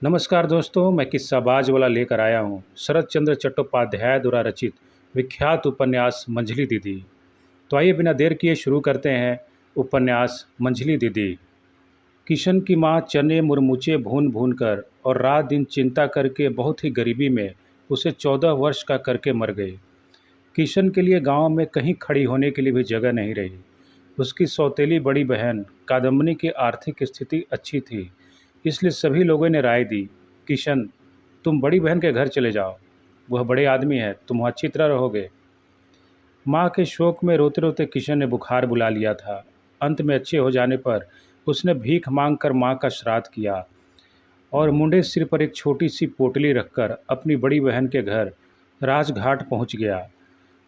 नमस्कार दोस्तों, मैं किस्साबाज वाला लेकर आया हूँ शरत चंद्र चट्टोपाध्याय द्वारा रचित विख्यात उपन्यास मंझली दीदी। तो आइए बिना देर किए शुरू करते हैं उपन्यास मंझली दीदी। किशन की माँ चने मुरमुचे भून भून कर और रात दिन चिंता करके बहुत ही गरीबी में उसे 14 वर्ष का करके मर गई। किशन के लिए गांव में कहीं खड़ी होने के लिए भी जगह नहीं रही। उसकी सौतेली बड़ी बहन कादम्बनी की आर्थिक स्थिति अच्छी थी, इसलिए सभी लोगों ने राय दी, किशन तुम बड़ी बहन के घर चले जाओ, वह बड़े आदमी है, तुम वहाँ अच्छी तरह रहोगे। माँ के शोक में रोते रोते किशन ने बुखार बुला लिया था। अंत में अच्छे हो जाने पर उसने भीख मांग कर माँ का श्राद्ध किया और मुंडे सिर पर एक छोटी सी पोटली रखकर अपनी बड़ी बहन के घर राजघाट पहुँच गया।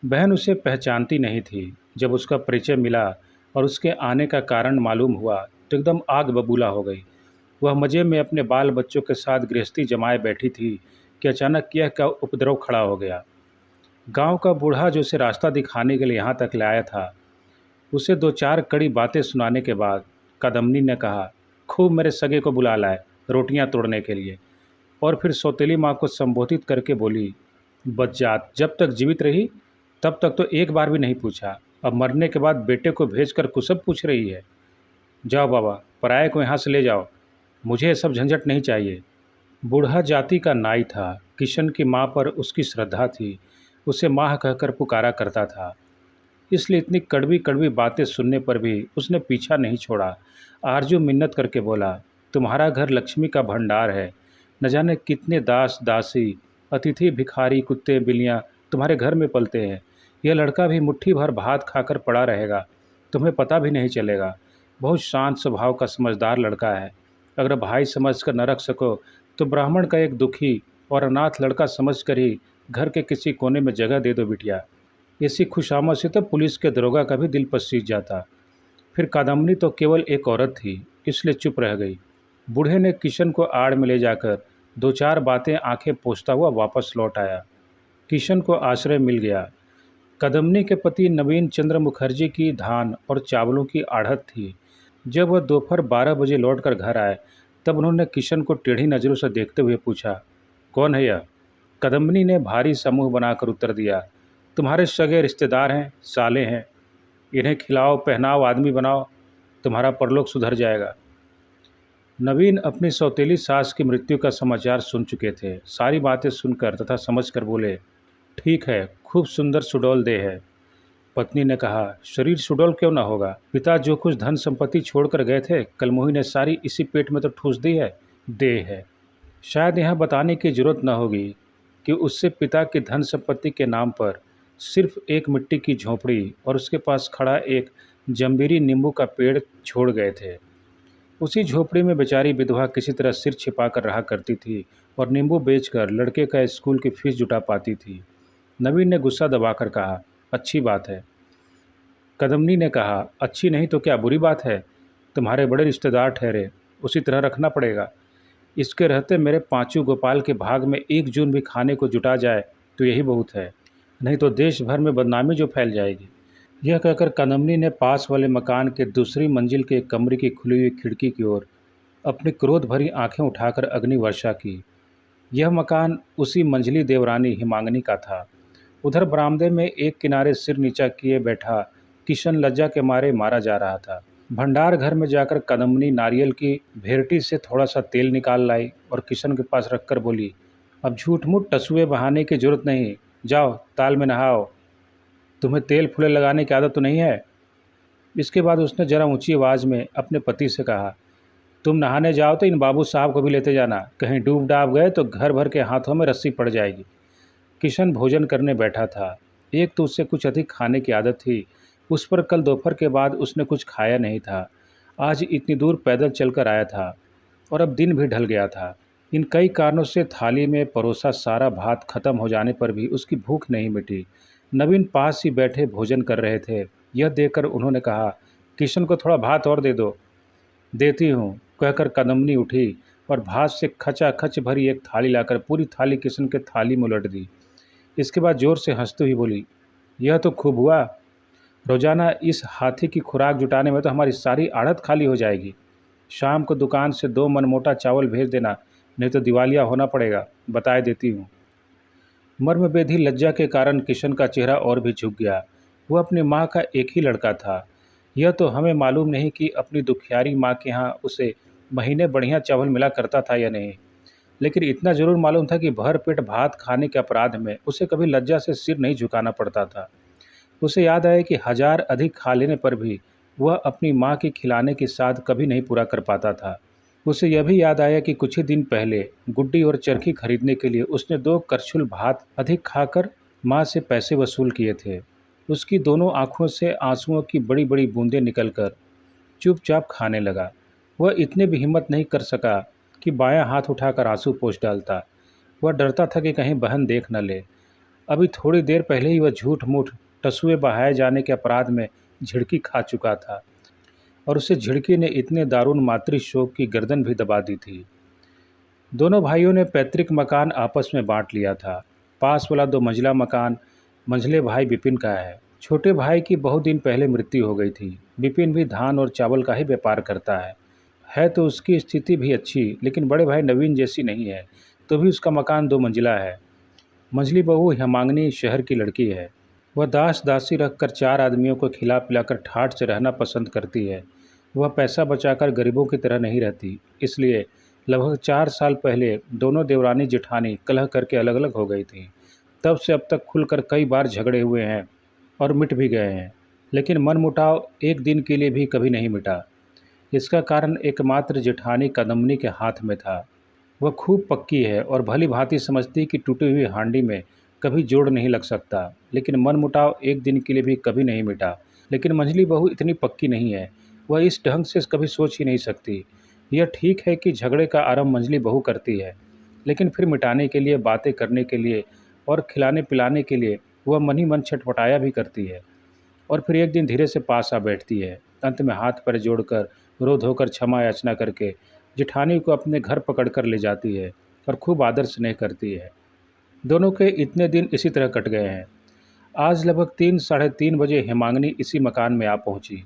बहन उसे पहचानती नहीं थी। जब उसका परिचय मिला और उसके आने का कारण मालूम हुआ तो एकदम आग बबूला हो गई। वह मज़े में अपने बाल बच्चों के साथ गृहस्थी जमाए बैठी थी कि अचानक यह का उपद्रव खड़ा हो गया। गांव का बूढ़ा जो उसे रास्ता दिखाने के लिए यहाँ तक लाया था, उसे दो चार कड़ी बातें सुनाने के बाद कादम्बनी ने कहा, खूब मेरे सगे को बुला लाए रोटियां तोड़ने के लिए। और फिर सौतेली माँ को संबोधित करके बोली, बच्चात जब तक जीवित रही तब तक तो एक बार भी नहीं पूछा, अब मरने के बाद बेटे को भेजकर कुछ पूछ रही है। जाओ बाबा, पराये को यहाँ से ले जाओ, मुझे ये सब झंझट नहीं चाहिए। बूढ़ा जाति का नाई था। किशन की माँ पर उसकी श्रद्धा थी, उसे माँ कहकर पुकारा करता था, इसलिए इतनी कड़वी कड़वी बातें सुनने पर भी उसने पीछा नहीं छोड़ा। आरजू मिन्नत करके बोला, तुम्हारा घर लक्ष्मी का भंडार है, न जाने कितने दास दासी अतिथि भिखारी कुत्ते बिल्लियाँ तुम्हारे घर में पलते हैं। यह लड़का भी मुट्ठी भर भात खाकर पड़ा रहेगा, तुम्हें पता भी नहीं चलेगा। बहुत शांत स्वभाव का समझदार लड़का है। अगर भाई समझकर न रख सको तो ब्राह्मण का एक दुखी और अनाथ लड़का समझकर ही घर के किसी कोने में जगह दे दो बिटिया। इसी खुशामद से तो पुलिस के दरोगा का भी दिल पसीज जाता। फिर कादम्बनी तो केवल एक औरत थी, इसलिए चुप रह गई। बूढ़े ने किशन को आड़ में ले जाकर दो चार बातें आंखें पोंछता हुआ वापस लौट आया। किशन को आश्रय मिल गया। कादम्बनी के पति नवीन चंद्र मुखर्जी की धान और चावलों की आढ़त थी। जब वह दोपहर 12 बजे लौटकर घर आए तब उन्होंने किशन को टेढ़ी नज़रों से देखते हुए पूछा, कौन है यह? कादम्बनी ने भारी समूह बनाकर उत्तर दिया, तुम्हारे सगे रिश्तेदार हैं, साले हैं। इन्हें खिलाओ पहनाओ आदमी बनाओ, तुम्हारा परलोक सुधर जाएगा। नवीन अपनी सौतेली सास की मृत्यु का समाचार सुन चुके थे। सारी बातें सुनकर तथा समझकर बोले, ठीक है, खूब सुंदर सुडौल देह है। पत्नी ने कहा, शरीर सुडौल क्यों ना होगा, पिता जो कुछ धन संपत्ति छोड़कर गए थे कलमोही ने सारी इसी पेट में तो ठूस दी है, देह है। शायद यहाँ बताने की जरूरत न होगी कि उससे पिता की धन संपत्ति के नाम पर सिर्फ एक मिट्टी की झोंपड़ी और उसके पास खड़ा एक जंबीरी नींबू का पेड़ छोड़ गए थे। उसी झोपड़ी में बेचारी विधवा किसी तरह सिर छिपाकर रहा करती थी और नींबू बेचकर लड़के का स्कूल की फीस जुटा पाती थी। नवीन ने गुस्सा दबाकर कहा, अच्छी बात है। कादम्बनी ने कहा, अच्छी नहीं तो क्या बुरी बात है, तुम्हारे बड़े रिश्तेदार ठहरे, उसी तरह रखना पड़ेगा। इसके रहते मेरे पांचों गोपाल के भाग में एक जून भी खाने को जुटा जाए तो यही बहुत है, नहीं तो देश भर में बदनामी जो फैल जाएगी। यह कहकर कादम्बनी ने पास वाले मकान के दूसरी मंजिल के कमरे की खुली हुई खिड़की की ओर अपनी क्रोध भरी आंखें उठाकर अग्नि वर्षा की। यह मकान उसी मंझली देवरानी हिमांगनी का था। उधर बरामदे में एक किनारे सिर नीचा किए बैठा किशन लज्जा के मारे मारा जा रहा था। भंडार घर में जाकर कादम्बनी नारियल की भेरटी से थोड़ा सा तेल निकाल लाई और किशन के पास रखकर बोली, अब झूठ मूठ टसुए बहाने की जरूरत नहीं, जाओ ताल में नहाओ, तुम्हें तेल फुले लगाने की आदत तो नहीं है। इसके बाद उसने जरा ऊंची आवाज़ में अपने पति से कहा, तुम नहाने जाओ तो इन बाबू साहब को भी लेते जाना, कहीं डूब डाब गए तो घर भर के हाथों में रस्सी पड़ जाएगी। किशन भोजन करने बैठा था। एक तो उससे कुछ अधिक खाने की आदत थी, उस पर कल दोपहर के बाद उसने कुछ खाया नहीं था। आज इतनी दूर पैदल चलकर आया था और अब दिन भी ढल गया था। इन कई कारणों से थाली में परोसा सारा भात खत्म हो जाने पर भी उसकी भूख नहीं मिटी। नवीन पास ही बैठे भोजन कर रहे थे। यह देखकर उन्होंने कहा, किशन को थोड़ा भात और दे दो। देती हूँ, कहकर कादम्बनी उठी और भात से खचाखच भरी एक थाली लाकर पूरी थाली किशन के थाली में उलट दी। इसके बाद जोर से हंसते हुए बोली, यह तो खूब हुआ, रोजाना इस हाथी की खुराक जुटाने में तो हमारी सारी आड़त खाली हो जाएगी। शाम को दुकान से 2 मन मोटा चावल भेज देना, नहीं तो दिवालिया होना पड़ेगा, बताए देती हूँ। मर्मभेदी लज्जा के कारण किशन का चेहरा और भी झुक गया। वह अपनी माँ का एक ही लड़का था। यह तो हमें मालूम नहीं कि अपनी दुखियारी माँ के यहाँ उसे महीने बढ़िया चावल मिला करता था या नहीं, लेकिन इतना जरूर मालूम था कि भर पेट भात खाने के अपराध में उसे कभी लज्जा से सिर नहीं झुकाना पड़ता था। उसे याद आया कि हजार अधिक खा लेने पर भी वह अपनी माँ के खिलाने की साध कभी नहीं पूरा कर पाता था। उसे यह भी याद आया कि कुछ ही दिन पहले गुड्डी और चरखी खरीदने के लिए उसने 2 करछुल भात अधिक खाकर माँ से पैसे वसूल किए थे। उसकी दोनों आंखों से आंसुओं की बड़ी बड़ी बूंदें निकलकर चुपचाप खाने लगा। वह इतने भी हिम्मत नहीं कर सका कि बायां हाथ उठाकर आंसू पोंछ डालता। वह डरता था कि कहीं बहन देख न ले। अभी थोड़ी देर पहले ही वह झूठ मूठ टसुए बहाए जाने के अपराध में झिड़की खा चुका था, और उसे झिड़की ने इतने दारुण मातृशोक की गर्दन भी दबा दी थी। दोनों भाइयों ने पैतृक मकान आपस में बांट लिया था। पास वाला 2 मंजिला मकान मंझले भाई विपिन का है। छोटे भाई की बहुत दिन पहले मृत्यु हो गई थी। विपिन भी धान और चावल का ही व्यापार करता है तो उसकी स्थिति भी अच्छी, लेकिन बड़े भाई नवीन जैसी नहीं है, तो भी उसका मकान 2 मंजिला है। मंझली बहू हेमांगनी शहर की लड़की है। वह दास दासी रखकर 4 आदमियों को खिला पिलाकर ठाठ से रहना पसंद करती है। वह पैसा बचाकर गरीबों की तरह नहीं रहती, इसलिए लगभग 4 साल पहले दोनों देवरानी जेठानी कलह करके अलग अलग हो गई थीं। तब से अब तक खुलकर कई बार झगड़े हुए हैं और मिट भी गए हैं, लेकिन मनमुटाव एक दिन के लिए भी कभी नहीं मिटा। इसका कारण एकमात्र जेठानी कदमनी के हाथ में था। वह खूब पक्की है और भली भांति समझती कि टूटी हुई हांडी में कभी जोड़ नहीं लग सकता, लेकिन मनमुटाव एक दिन के लिए भी कभी नहीं मिटा। लेकिन मंझली बहू इतनी पक्की नहीं है। वह इस ढंग से कभी सोच ही नहीं सकती। यह ठीक है कि झगड़े का आरंभ मंझली बहू करती है, लेकिन फिर मिटाने के लिए, बातें करने के लिए और खिलाने पिलाने के लिए वह मन ही मन छटपटाया भी करती है, और फिर एक दिन धीरे से पास आ बैठती है। अंत में हाथ पैर जोड़कर रो धोकर क्षमा याचना करके जेठानी को अपने घर पकड़ कर ले जाती है और खूब आदर स्नेह करती है। दोनों के इतने दिन इसी तरह कट गए हैं। आज लगभग 3 साढ़े 3 बजे हेमांगनी इसी मकान में आ पहुंची।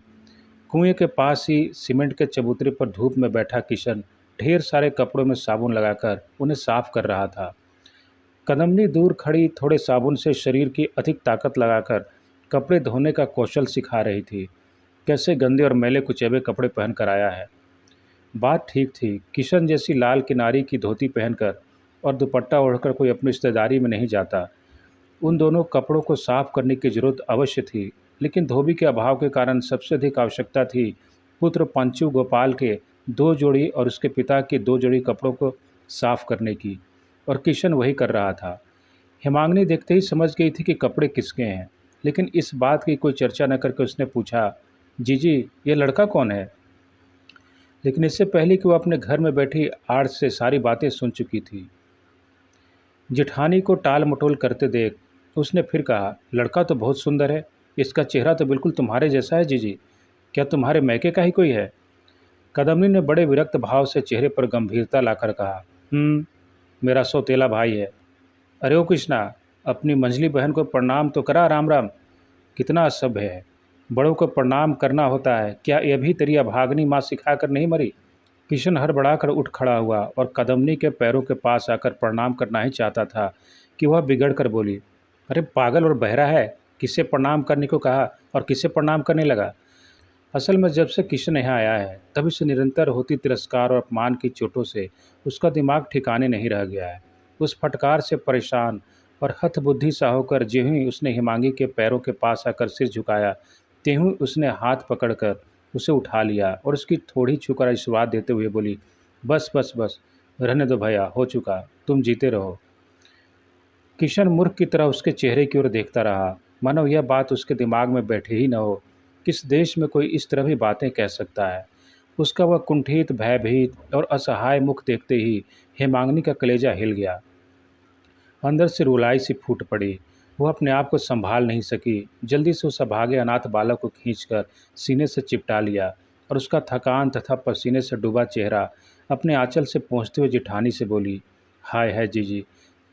कुएं के पास ही सीमेंट के चबूतरे पर धूप में बैठा किशन ढेर सारे कपड़ों में साबुन लगाकर उन्हें साफ कर रहा था। कदमनी दूर खड़ी थोड़े साबुन से शरीर की अधिक ताकत लगाकर कपड़े धोने का कौशल सिखा रही थी। कैसे गंदे और मैले कुचैबे कपड़े पहन कर आया है। बात ठीक थी। किशन जैसी लाल किनारी की धोती पहनकर और दुपट्टा ओढ़कर कोई अपनी रिश्तेदारी में नहीं जाता। उन दोनों कपड़ों को साफ करने की जरूरत अवश्य थी, लेकिन धोबी के अभाव के कारण सबसे अधिक आवश्यकता थी पुत्र पंचू गोपाल के 2 जोड़ी और उसके पिता के 2 जोड़ी कपड़ों को साफ करने की, और किशन वही कर रहा था। हेमांगनी देखते ही समझ गई थी कि कपड़े किसके हैं, लेकिन इस बात की कोई चर्चा न करके उसने पूछा, जीजी ये लड़का कौन है? लेकिन इससे पहले कि वह अपने घर में बैठी आड़ से सारी बातें सुन चुकी थी। जेठानी को टाल मटोल करते देख उसने फिर कहा, लड़का तो बहुत सुंदर है, इसका चेहरा तो बिल्कुल तुम्हारे जैसा है जीजी। क्या तुम्हारे मैके का ही कोई है? कदमनी ने बड़े विरक्त भाव से चेहरे पर गंभीरता लाकर कहा, मेरा सौतेला भाई है। अरे ओ कृष्णा, अपनी मंझली बहन को प्रणाम तो करा। राम राम। कितना असभ्य है। बड़ों को प्रणाम करना होता है। क्या यह भी तेरी अभागनी माँ सिखा कर नहीं मरी? किशन हड़बड़ाकर उठ खड़ा हुआ और कदमनी के पैरों के पास आकर प्रणाम करना ही चाहता था कि वह बिगड़ कर बोली, अरे पागल और बहरा है, किसे प्रणाम करने को कहा और किसे प्रणाम करने लगा? असल में जब से किशन यहाँ आया है तभी से निरंतर होती तिरस्कार और अपमान की चोटों से उसका दिमाग ठिकाने नहीं रह गया है। उस फटकार से परेशान और हतबुद्धि सा होकर ज्यों ही उसने हिमांगी के पैरों के पास आकर सिर झुकाया, त्यों ही उसने हाथ पकड़कर उसे उठा लिया और उसकी थोड़ी छूकर आशीर्वाद देते हुए बोली, बस बस बस, रहने दो भैया, हो चुका, तुम जीते रहो। किशन मूर्ख की तरह उसके चेहरे की ओर देखता रहा, मानो यह बात उसके दिमाग में बैठे ही न हो। किस देश में कोई इस तरह भी बातें कह सकता है? उसका वह कुंठित, भयभीत और असहाय मुख देखते ही हेमांगनी का कलेजा हिल गया। अंदर से रुलाई सी फूट पड़ी। वह अपने आप को संभाल नहीं सकी। जल्दी से उस अभागे अनाथ बालक को खींचकर सीने से चिपटा लिया और उसका थकान तथा पसीने से डूबा चेहरा अपने आंचल से पोंछते हुए जेठानी से बोली, हाय है जीजी,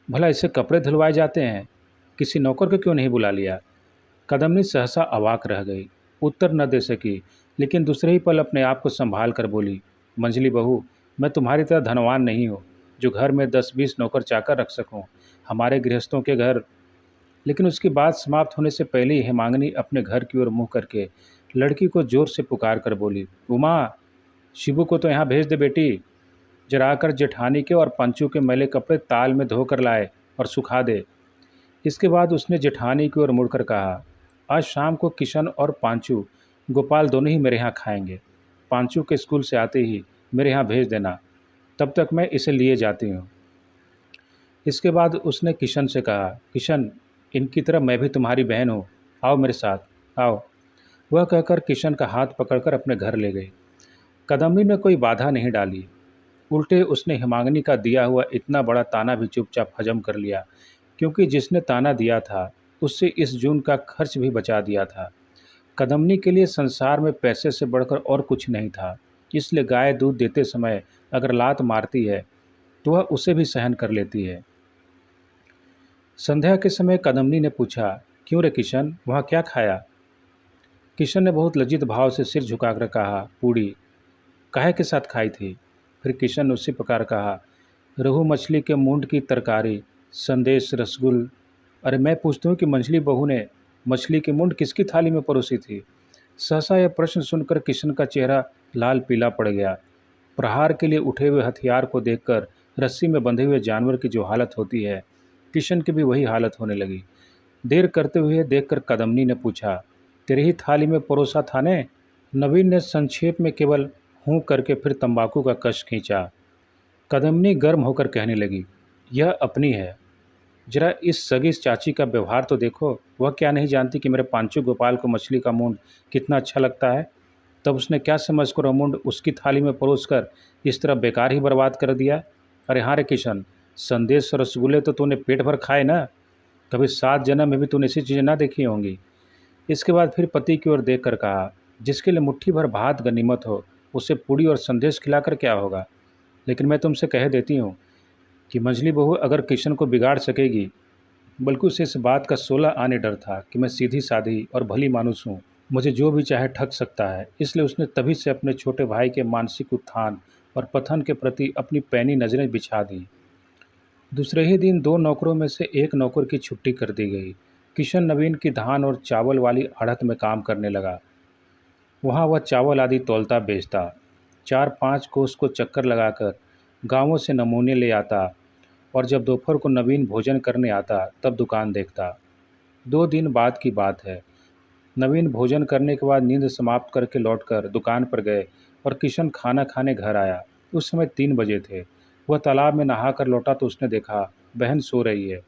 भला इससे कपड़े धुलवाए जाते हैं? किसी नौकर को क्यों नहीं बुला लिया? कदमनी सहसा अवाक रह गई। उत्तर न दे सकी, लेकिन दूसरे ही पल अपने आप को संभाल कर बोली, मंझली बहू, मैं तुम्हारी तरह धनवान नहीं हूँ जो घर में 10-20 नौकर चाकर रख सकूं, हमारे गृहस्थों के घर। लेकिन उसकी बात समाप्त होने से पहले ही हेमांगिनी अपने घर की ओर मुँह करके लड़की को जोर से पुकार कर बोली, उमा, शिबू को तो यहाँ भेज दे बेटी। जरा आकर जेठानी के और पंचू के मैले कपड़े ताल में धोकर लाए और सुखा दे। इसके बाद उसने जेठानी की ओर मुड़कर कहा, आज शाम को किशन और पांचू, गोपाल दोनों ही मेरे यहाँ खाएंगे। पांचू के स्कूल से आते ही मेरे यहाँ भेज देना, तब तक मैं इसे लिए जाती हूँ। इसके बाद उसने किशन से कहा, किशन, इनकी तरह मैं भी तुम्हारी बहन हूँ, आओ मेरे साथ, आओ। वह कहकर किशन का हाथ पकड़कर अपने घर ले गई। कदम्बी ने कोई बाधा नहीं डाली, उल्टे उसने हेमांगिनी का दिया हुआ इतना बड़ा ताना भी चुपचाप हजम कर लिया, क्योंकि जिसने ताना दिया था उससे इस जून का खर्च भी बचा दिया था। कदम्बी के लिए संसार में पैसे से बढ़कर और कुछ नहीं था, इसलिए गाय दूध देते समय अगर लात मारती है तो वह उसे भी सहन कर लेती है। संध्या के समय कदम्बी ने पूछा, क्यों रे किशन, वहाँ क्या खाया? किशन ने बहुत लज्जित भाव से सिर झुकाकर कहा, पूड़ी। काहे के साथ खाई थी? फिर किशन ने उसी प्रकार कहा, रोहू मछली के मूंड की तरकारी, संदेश, रसगुल। अरे मैं पूछता हूँ कि मंझली बहू ने मछली की मूंड किसकी थाली में परोसी थी? सहसा यह प्रश्न सुनकर किशन का चेहरा लाल पीला पड़ गया। प्रहार के लिए उठे हुए हथियार को देखकर रस्सी में बंधे हुए जानवर की जो हालत होती है, किशन की भी वही हालत होने लगी। देर करते हुए देखकर कदम्बी ने पूछा, तेरी ही थाली में परोसा था ने? नवीन ने संक्षेप में केवल हूँ करके फिर तंबाकू का कश खींचा। कदम्बी गर्म होकर कहने लगी, यह अपनी है, जरा इस सगी चाची का व्यवहार तो देखो। वह क्या नहीं जानती कि मेरे पांचू गोपाल को मछली का मूंड कितना अच्छा लगता है? तब उसने क्या समझकर वह मूंड उसकी थाली में परोसकर इस तरह बेकार ही बर्बाद कर दिया। अरे हाँ रे किशन, संदेश और रसगुल्ले तो तूने पेट भर खाए ना, कभी 7 जन्म में भी तूने ऐसी चीज़ें ना देखी होंगी। इसके बाद फिर पति की ओर देख कर कहा, जिसके लिए मुट्ठी भर भात गनीमत हो, उसे पूड़ी और संदेश खिलाकर क्या होगा? लेकिन मैं तुमसे कह देती हूँ कि मंझली बहू अगर किशन को बिगाड़ सकेगी, बल्कि उसे इस बात का 16 आने डर था कि मैं सीधी सादी और भली मानुस हूँ, मुझे जो भी चाहे ठग सकता है। इसलिए उसने तभी से अपने छोटे भाई के मानसिक उत्थान और पतन के प्रति अपनी पैनी नज़रें बिछा दी। दूसरे ही दिन 2 नौकरों में से एक नौकर की छुट्टी कर दी गई। किशन नवीन की धान और चावल वाली आढ़त में काम करने लगा। वहाँ वह चावल आदि तौलता बेचता, 4-5 कोस को चक्कर लगाकर गांवों से नमूने ले आता, और जब दोपहर को नवीन भोजन करने आता तब दुकान देखता। 2 दिन बाद की बात है। नवीन भोजन करने के बाद नींद समाप्त करके लौटकर दुकान पर गए और किशन खाना खाने घर आया। उस समय 3 बजे थे। वह तालाब में नहाकर लौटा तो उसने देखा बहन सो रही है।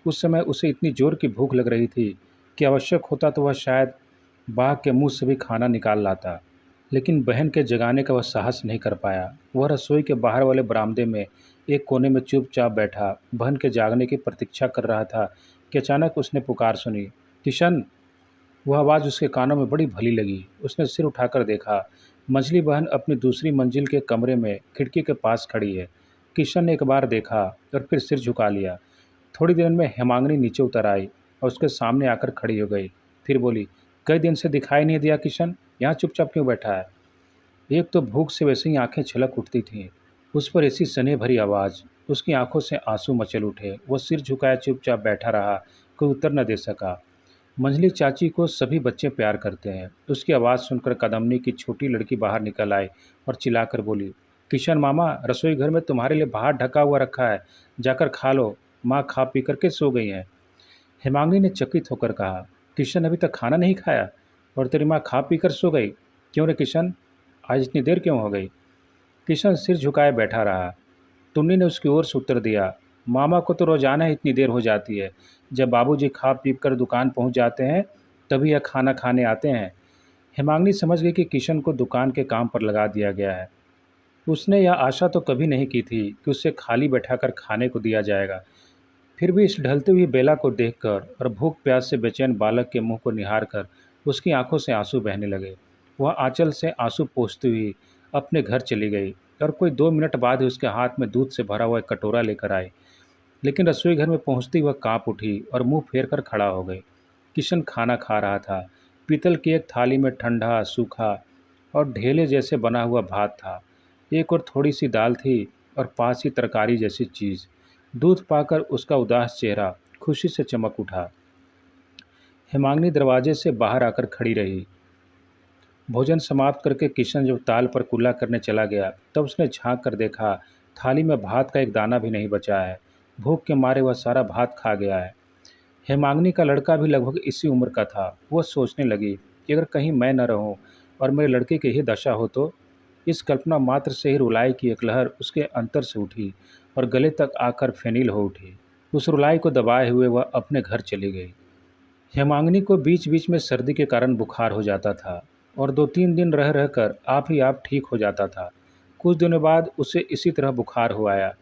उस समय उसे इतनी जोर की भूख लग रही थी कि आवश्यक होता तो वह शायद बाघ के मुंह से भी खाना निकाल लाता, लेकिन बहन के जगाने का वह साहस नहीं कर पाया। वह रसोई के बाहर वाले बरामदे में एक कोने में चुपचाप बैठा बहन के जागने की प्रतीक्षा कर रहा था कि अचानक उसने पुकार सुनी, किशन। वह आवाज़ उसके कानों में बड़ी भली लगी। उसने सिर उठाकर देखा, मंझली बहन अपनी दूसरी मंजिल के कमरे में खिड़की के पास खड़ी है। किशन ने एक बार देखा और फिर सिर झुका लिया। थोड़ी देर में हेमांगिनी नीचे उतर आई और उसके सामने आकर खड़ी हो गई। फिर बोली, कई दिन से दिखाई नहीं दिया किशन, यहाँ चुपचाप क्यों बैठा है? एक तो भूख से वैसे ही आंखें छलक उठती थीं, उस पर ऐसी स्नेह भरी आवाज़। उसकी आंखों से आंसू मचल उठे। वह सिर झुकाए चुपचाप बैठा रहा, कोई उत्तर न दे सका। मंझली चाची को सभी बच्चे प्यार करते हैं। उसकी आवाज़ सुनकर कदम्बी की छोटी लड़की बाहर निकल आई और चिल्लाकर बोली, किशन मामा, रसोई घर में तुम्हारे लिए भात ढका हुआ रखा है, जाकर खा लो, माँ खा पी करके सो गई हैं। हेमांगिनी ने चकित होकर कहा, किशन अभी तक खाना नहीं खाया और तेरी माँ खा पी कर सो गई? क्यों रे किशन, आज इतनी देर क्यों हो गई? किशन सिर झुकाए बैठा रहा। टुन्नी ने उसकी ओर से उत्तर दिया, मामा को तो रोजाना ही इतनी देर हो जाती है। जब बाबूजी खा पी कर दुकान पहुंच जाते हैं तभी यह खाना खाने आते हैं। हेमांगिनी समझ गई कि किशन को दुकान के काम पर लगा दिया गया है। उसने यह आशा तो कभी नहीं की थी कि उसे खाली बैठाकर खाने को दिया जाएगा। फिर भी इस ढलती हुई बेला को देखकर और भूख प्यास से बेचैन बालक के मुंह को निहार कर उसकी आंखों से आंसू बहने लगे। वह आंचल से आंसू पोंछती हुई अपने घर चली गई और कोई 2 मिनट बाद ही उसके हाथ में दूध से भरा हुआ एक कटोरा लेकर आई। लेकिन रसोई घर में पहुंचती वह कांप उठी और मुंह फेर कर खड़ा हो गई। किशन खाना खा रहा था। पीतल की एक थाली में ठंडा, सूखा और ढेले जैसे बना हुआ भात था। एक और थोड़ी सी दाल थी और पास ही तरकारी जैसी चीज़। दूध पाकर उसका उदास चेहरा खुशी से चमक उठा। हेमांगनी दरवाजे से बाहर आकर खड़ी रही। भोजन समाप्त करके किशन जब ताल पर कुल्ला करने चला गया तब उसने झांक कर देखा, थाली में भात का एक दाना भी नहीं बचा है। भूख के मारे वह सारा भात खा गया है। हेमांगनी का लड़का भी लगभग इसी उम्र का था। वह सोचने लगी कि अगर कहीं मैं न रहूं और मेरे लड़के की ही दशा हो तो। इस कल्पना मात्र से ही रुलाई की एक लहर उसके अंतर से उठी और गले तक आकर फेनील हो उठी। उस रुलाई को दबाए हुए वह अपने घर चली गई। हेमांगनी को बीच बीच में सर्दी के कारण बुखार हो जाता था और 2-3 दिन रह रहकर आप ही आप ठीक हो जाता था। कुछ दिनों बाद उसे इसी तरह बुखार हो आया।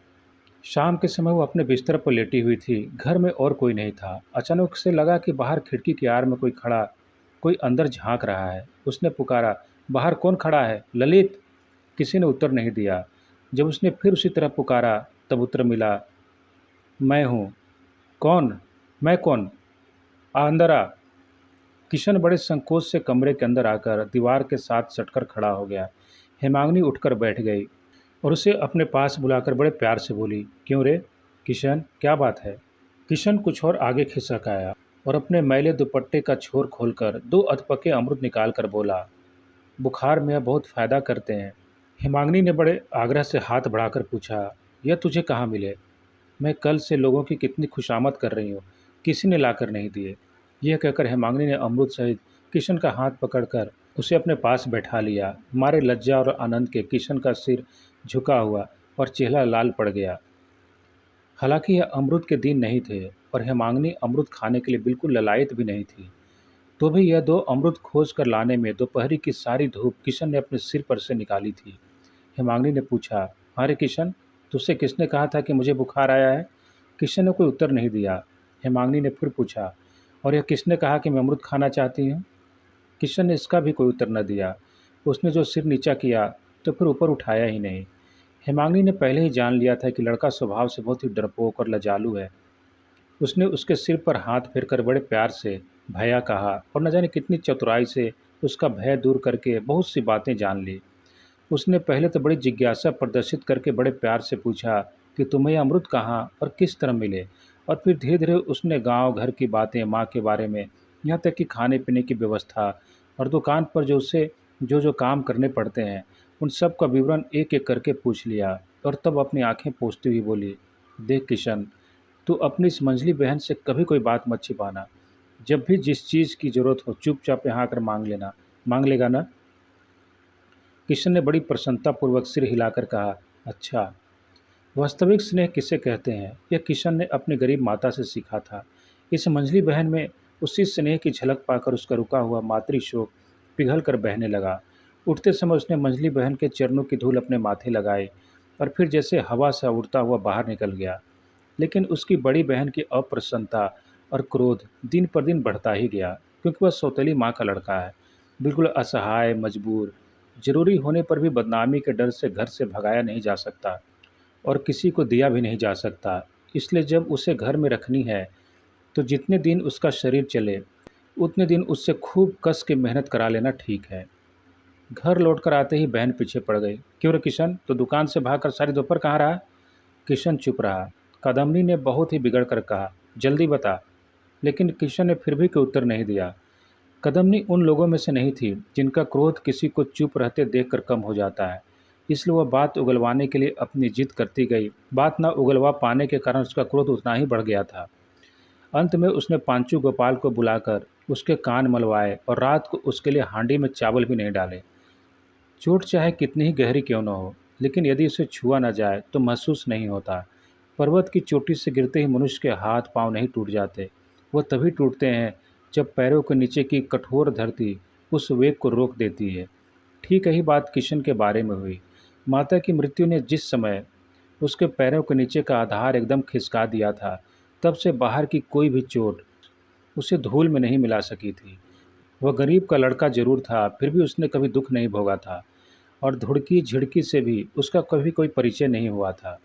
शाम के समय वो अपने बिस्तर पर लेटी हुई थी। घर में और कोई नहीं था। अचानक उसे लगा कि बाहर खिड़की की आड़ में कोई खड़ा, कोई अंदर झांक रहा है। उसने पुकारा, बाहर कौन खड़ा है? ललित। किसी ने उत्तर नहीं दिया। जब उसने फिर उसी तरह पुकारा तब उत्तर मिला, मैं हूँ। कौन? मैं कौन? अंदर आ। किशन बड़े संकोच से कमरे के अंदर आकर दीवार के साथ सटकर खड़ा हो गया। हेमांगनी उठकर बैठ गई और उसे अपने पास बुलाकर बड़े प्यार से बोली, क्यों रे किशन, क्या बात है? किशन कुछ और आगे खिसक आया और अपने मैले दुपट्टे का छोर खोलकर 2 अधपके अमरूद निकाल कर बोला, बुखार में यह बहुत फ़ायदा करते हैं। हेमांगनी ने बड़े आग्रह से हाथ बढ़ाकर पूछा, यह तुझे कहाँ मिले? मैं कल से लोगों की कितनी खुशामद कर रही हूँ, किसी ने लाकर नहीं दिए। यह कहकर हेमांगनी ने अमरूद सहित किशन का हाथ पकड़कर उसे अपने पास बैठा लिया। मारे लज्जा और आनंद के किशन का सिर झुका हुआ और चेहरा लाल पड़ गया। हालांकि यह अमरूद के दिन नहीं थे और हेमांगनी अमरूद खाने के लिए बिल्कुल ललायत भी नहीं थी, तो भी यह 2 अमरूद खोज कर लाने में दोपहरी की सारी धूप किशन ने अपने सिर पर से निकाली थी। हेमांगनी ने पूछा, अरे किशन, तुझसे किसने कहा था कि मुझे बुखार आया है? किशन ने कोई उत्तर नहीं दिया। हेमांगनी ने फिर पूछा, और यह किसने कहा कि मैं अमरूद खाना चाहती हूँ? किशन ने इसका भी कोई उत्तर न दिया। उसने जो सिर नीचा किया तो फिर ऊपर उठाया ही नहीं। हेमांगनी ने पहले ही जान लिया था कि लड़का स्वभाव से बहुत ही डरपोक और लजालू है। उसने उसके सिर पर हाथ फेरकर बड़े प्यार से भैया कहा और न जाने कितनी चतुराई से उसका भय दूर करके बहुत सी बातें जान ली। उसने पहले तो बड़ी जिज्ञासा प्रदर्शित करके बड़े प्यार से पूछा कि तुम्हें यह अमरूद कहाँ और किस तरह मिले, और फिर धीरे धीरे उसने गांव घर की बातें, माँ के बारे में, यहाँ तक कि खाने पीने की व्यवस्था और दुकान पर जो उसे जो जो काम करने पड़ते हैं उन सब का विवरण एक एक करके पूछ लिया और तब अपनी आंखें पोंछती हुई बोली, देख किशन, तू अपनी इस मंझली बहन से कभी कोई बात मत छिपाना। जब भी जिस चीज़ की ज़रूरत हो चुपचाप यहाँ आकर मांग लेना। मांग लेगा ना? किशन ने बड़ी प्रसन्नतापूर्वक सिर हिलाकर कहा, अच्छा। वास्तविक स्नेह किसे कहते हैं, यह किशन ने अपनी गरीब माता से सीखा था। इस मंझली बहन में उसी स्नेह की झलक पाकर उसका रुका हुआ मातृशोक पिघल कर बहने लगा। उठते समय उसने मंझली बहन के चरणों की धूल अपने माथे लगाई और फिर जैसे हवा से उड़ता हुआ बाहर निकल गया। लेकिन उसकी बड़ी बहन की अप्रसन्नता और क्रोध दिन पर दिन बढ़ता ही गया, क्योंकि वह सौतेली माँ का लड़का है, बिल्कुल असहाय, मजबूर, जरूरी होने पर भी बदनामी के डर से घर से भगाया नहीं जा सकता और किसी को दिया भी नहीं जा सकता। इसलिए जब उसे घर में रखनी है तो जितने दिन उसका शरीर चले उतने दिन उससे खूब कस के मेहनत करा लेना ठीक है। घर लौटकर आते ही बहन पीछे पड़ गई, क्यों रे किशन, तो दुकान से भागकर सारी दोपहर कहाँ रहा? किशन चुप रहा। कदमनी ने बहुत ही बिगड़ कर कहा, जल्दी बता। लेकिन किशन ने फिर भी कोई उत्तर नहीं दिया। कदमनी उन लोगों में से नहीं थी जिनका क्रोध किसी को चुप रहते देखकर कम हो जाता है, इसलिए वह बात उगलवाने के लिए अपनी जिद करती गई। बात न उगलवा पाने के कारण उसका क्रोध उतना ही बढ़ गया था। अंत में उसने पांचू गोपाल को बुलाकर उसके कान मलवाए और रात को उसके लिए हांडी में चावल भी नहीं डाले। चोट चाहे कितनी ही गहरी क्यों न हो, लेकिन यदि उसे छुआ न जाए तो महसूस नहीं होता। पर्वत की चोटी से गिरते ही मनुष्य के हाथ पांव नहीं टूट जाते, वो तभी टूटते हैं जब पैरों के नीचे की कठोर धरती उस वेग को रोक देती है। ठीक यही बात किशन के बारे में हुई। माता की मृत्यु ने जिस समय उसके पैरों के नीचे का आधार एकदम खिसका दिया था, तब से बाहर की कोई भी चोट उसे धूल में नहीं मिला सकी थी। वह गरीब का लड़का जरूर था, फिर भी उसने कभी दुख नहीं भोगा था और धुड़की झिड़की से भी उसका कभी कोई परिचय नहीं हुआ था।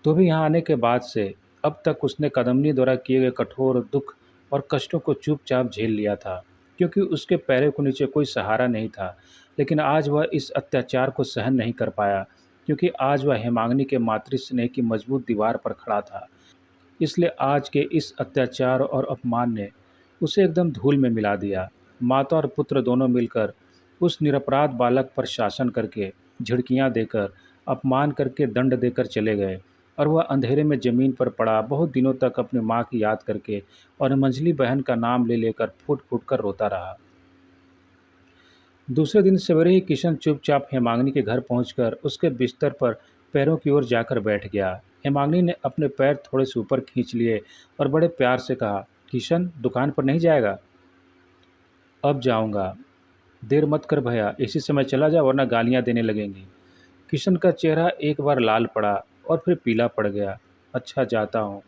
तो भी यहाँ आने के बाद से अब तक उसने कदमनी द्वारा किए गए कठोर दुख और कष्टों को चुपचाप झेल लिया था, क्योंकि उसके पैरों के नीचे कोई सहारा नहीं था। लेकिन आज वह इस अत्याचार को सहन नहीं कर पाया, क्योंकि आज वह हेमांगिनी के मातृ स्नेह की मजबूत दीवार पर खड़ा था। इसलिए आज के इस अत्याचार और अपमान ने उसे एकदम धूल में मिला दिया। माता और पुत्र दोनों मिलकर उस निरपराध बालक पर शासन करके, झिड़कियां देकर, अपमान करके, दंड देकर चले गए और वह अंधेरे में ज़मीन पर पड़ा बहुत दिनों तक अपनी माँ की याद करके और मंझली बहन का नाम ले लेकर फूट फूट कर रोता रहा। दूसरे दिन सवेरे ही किशन चुपचाप हेमांगिनी के घर पहुंचकर उसके बिस्तर पर पैरों की ओर जाकर बैठ गया। हेमांगिनी ने अपने पैर थोड़े से ऊपर खींच लिए और बड़े प्यार से कहा, किशन, दुकान पर नहीं जाएगा? अब जाऊंगा। देर मत कर भैया, इसी समय चला जा वरना गालियां देने लगेंगी। किशन का चेहरा एक बार लाल पड़ा और फिर पीला पड़ गया। अच्छा, जाता हूँ,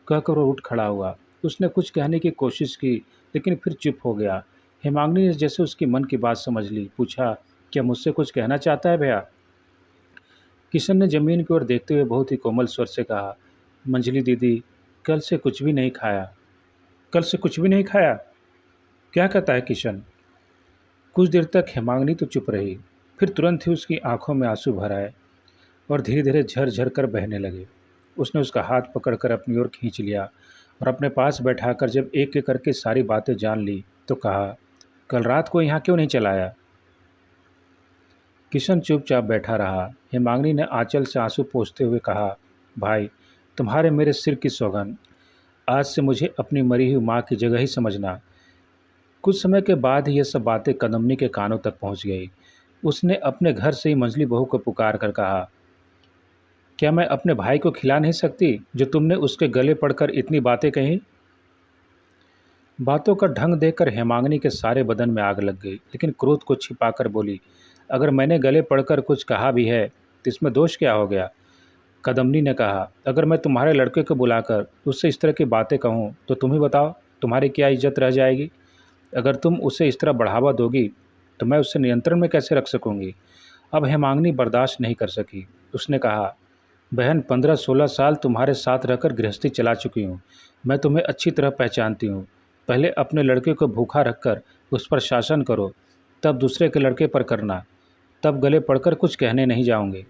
कहकर वो उठ खड़ा हुआ। उसने कुछ कहने की कोशिश की लेकिन फिर चुप हो गया। हेमांगिनी ने जैसे उसकी मन की बात समझ ली, पूछा, क्या मुझसे कुछ कहना चाहता है भैया? किशन ने जमीन की ओर देखते हुए बहुत ही कोमल स्वर से कहा, मंजली दीदी, कल से कुछ भी नहीं खाया। कल से कुछ भी नहीं खाया? क्या कहता है किशन? कुछ देर तक हेमांगिनी तो चुप रही, फिर तुरंत ही उसकी आंखों में आंसू भर आए और धीरे धीरे झरझर कर बहने लगे। उसने उसका हाथ पकड़कर अपनी ओर खींच लिया और अपने पास बैठाकर जब एक एक करके सारी बातें जान ली तो कहा, कल रात को यहाँ क्यों नहीं चलाया? किशन चुपचाप बैठा रहा। हेमांगिनी ने आंचल से आंसू पोंछते हुए कहा, भाई, तुम्हारे मेरे सिर की सौगंध, आज से मुझे अपनी मरी हुई माँ की जगह ही समझना। कुछ समय के बाद ही यह सब बातें कदमनी के कानों तक पहुँच गई। उसने अपने घर से ही मंझली बहू को पुकार कर कहा, क्या मैं अपने भाई को खिला नहीं सकती जो तुमने उसके गले पड़कर इतनी बातें कहीं? बातों का ढंग देखकर हेमांगिनी के सारे बदन में आग लग गई, लेकिन क्रोध को छिपाकर बोली, अगर मैंने गले पड़कर कुछ कहा भी है तो इसमें दोष क्या हो गया? कदमनी ने कहा, अगर मैं तुम्हारे लड़के को बुलाकर उससे इस तरह की बातें कहूँ तो तुम ही बताओ, तुम्हारी क्या इज्जत रह जाएगी? अगर तुम उसे इस तरह बढ़ावा दोगी तो मैं उसे नियंत्रण में कैसे रख सकूंगी? अब हेमांगिनी बर्दाश्त नहीं कर सकी। उसने कहा, बहन, 15-16 साल तुम्हारे साथ रहकर गृहस्थी चला चुकी हूँ। मैं तुम्हें अच्छी तरह पहचानती हूँ। पहले अपने लड़के को भूखा रखकर उस पर शासन करो, तब दूसरे के लड़के पर करना। तब गले पड़कर कुछ कहने नहीं जाऊंगी।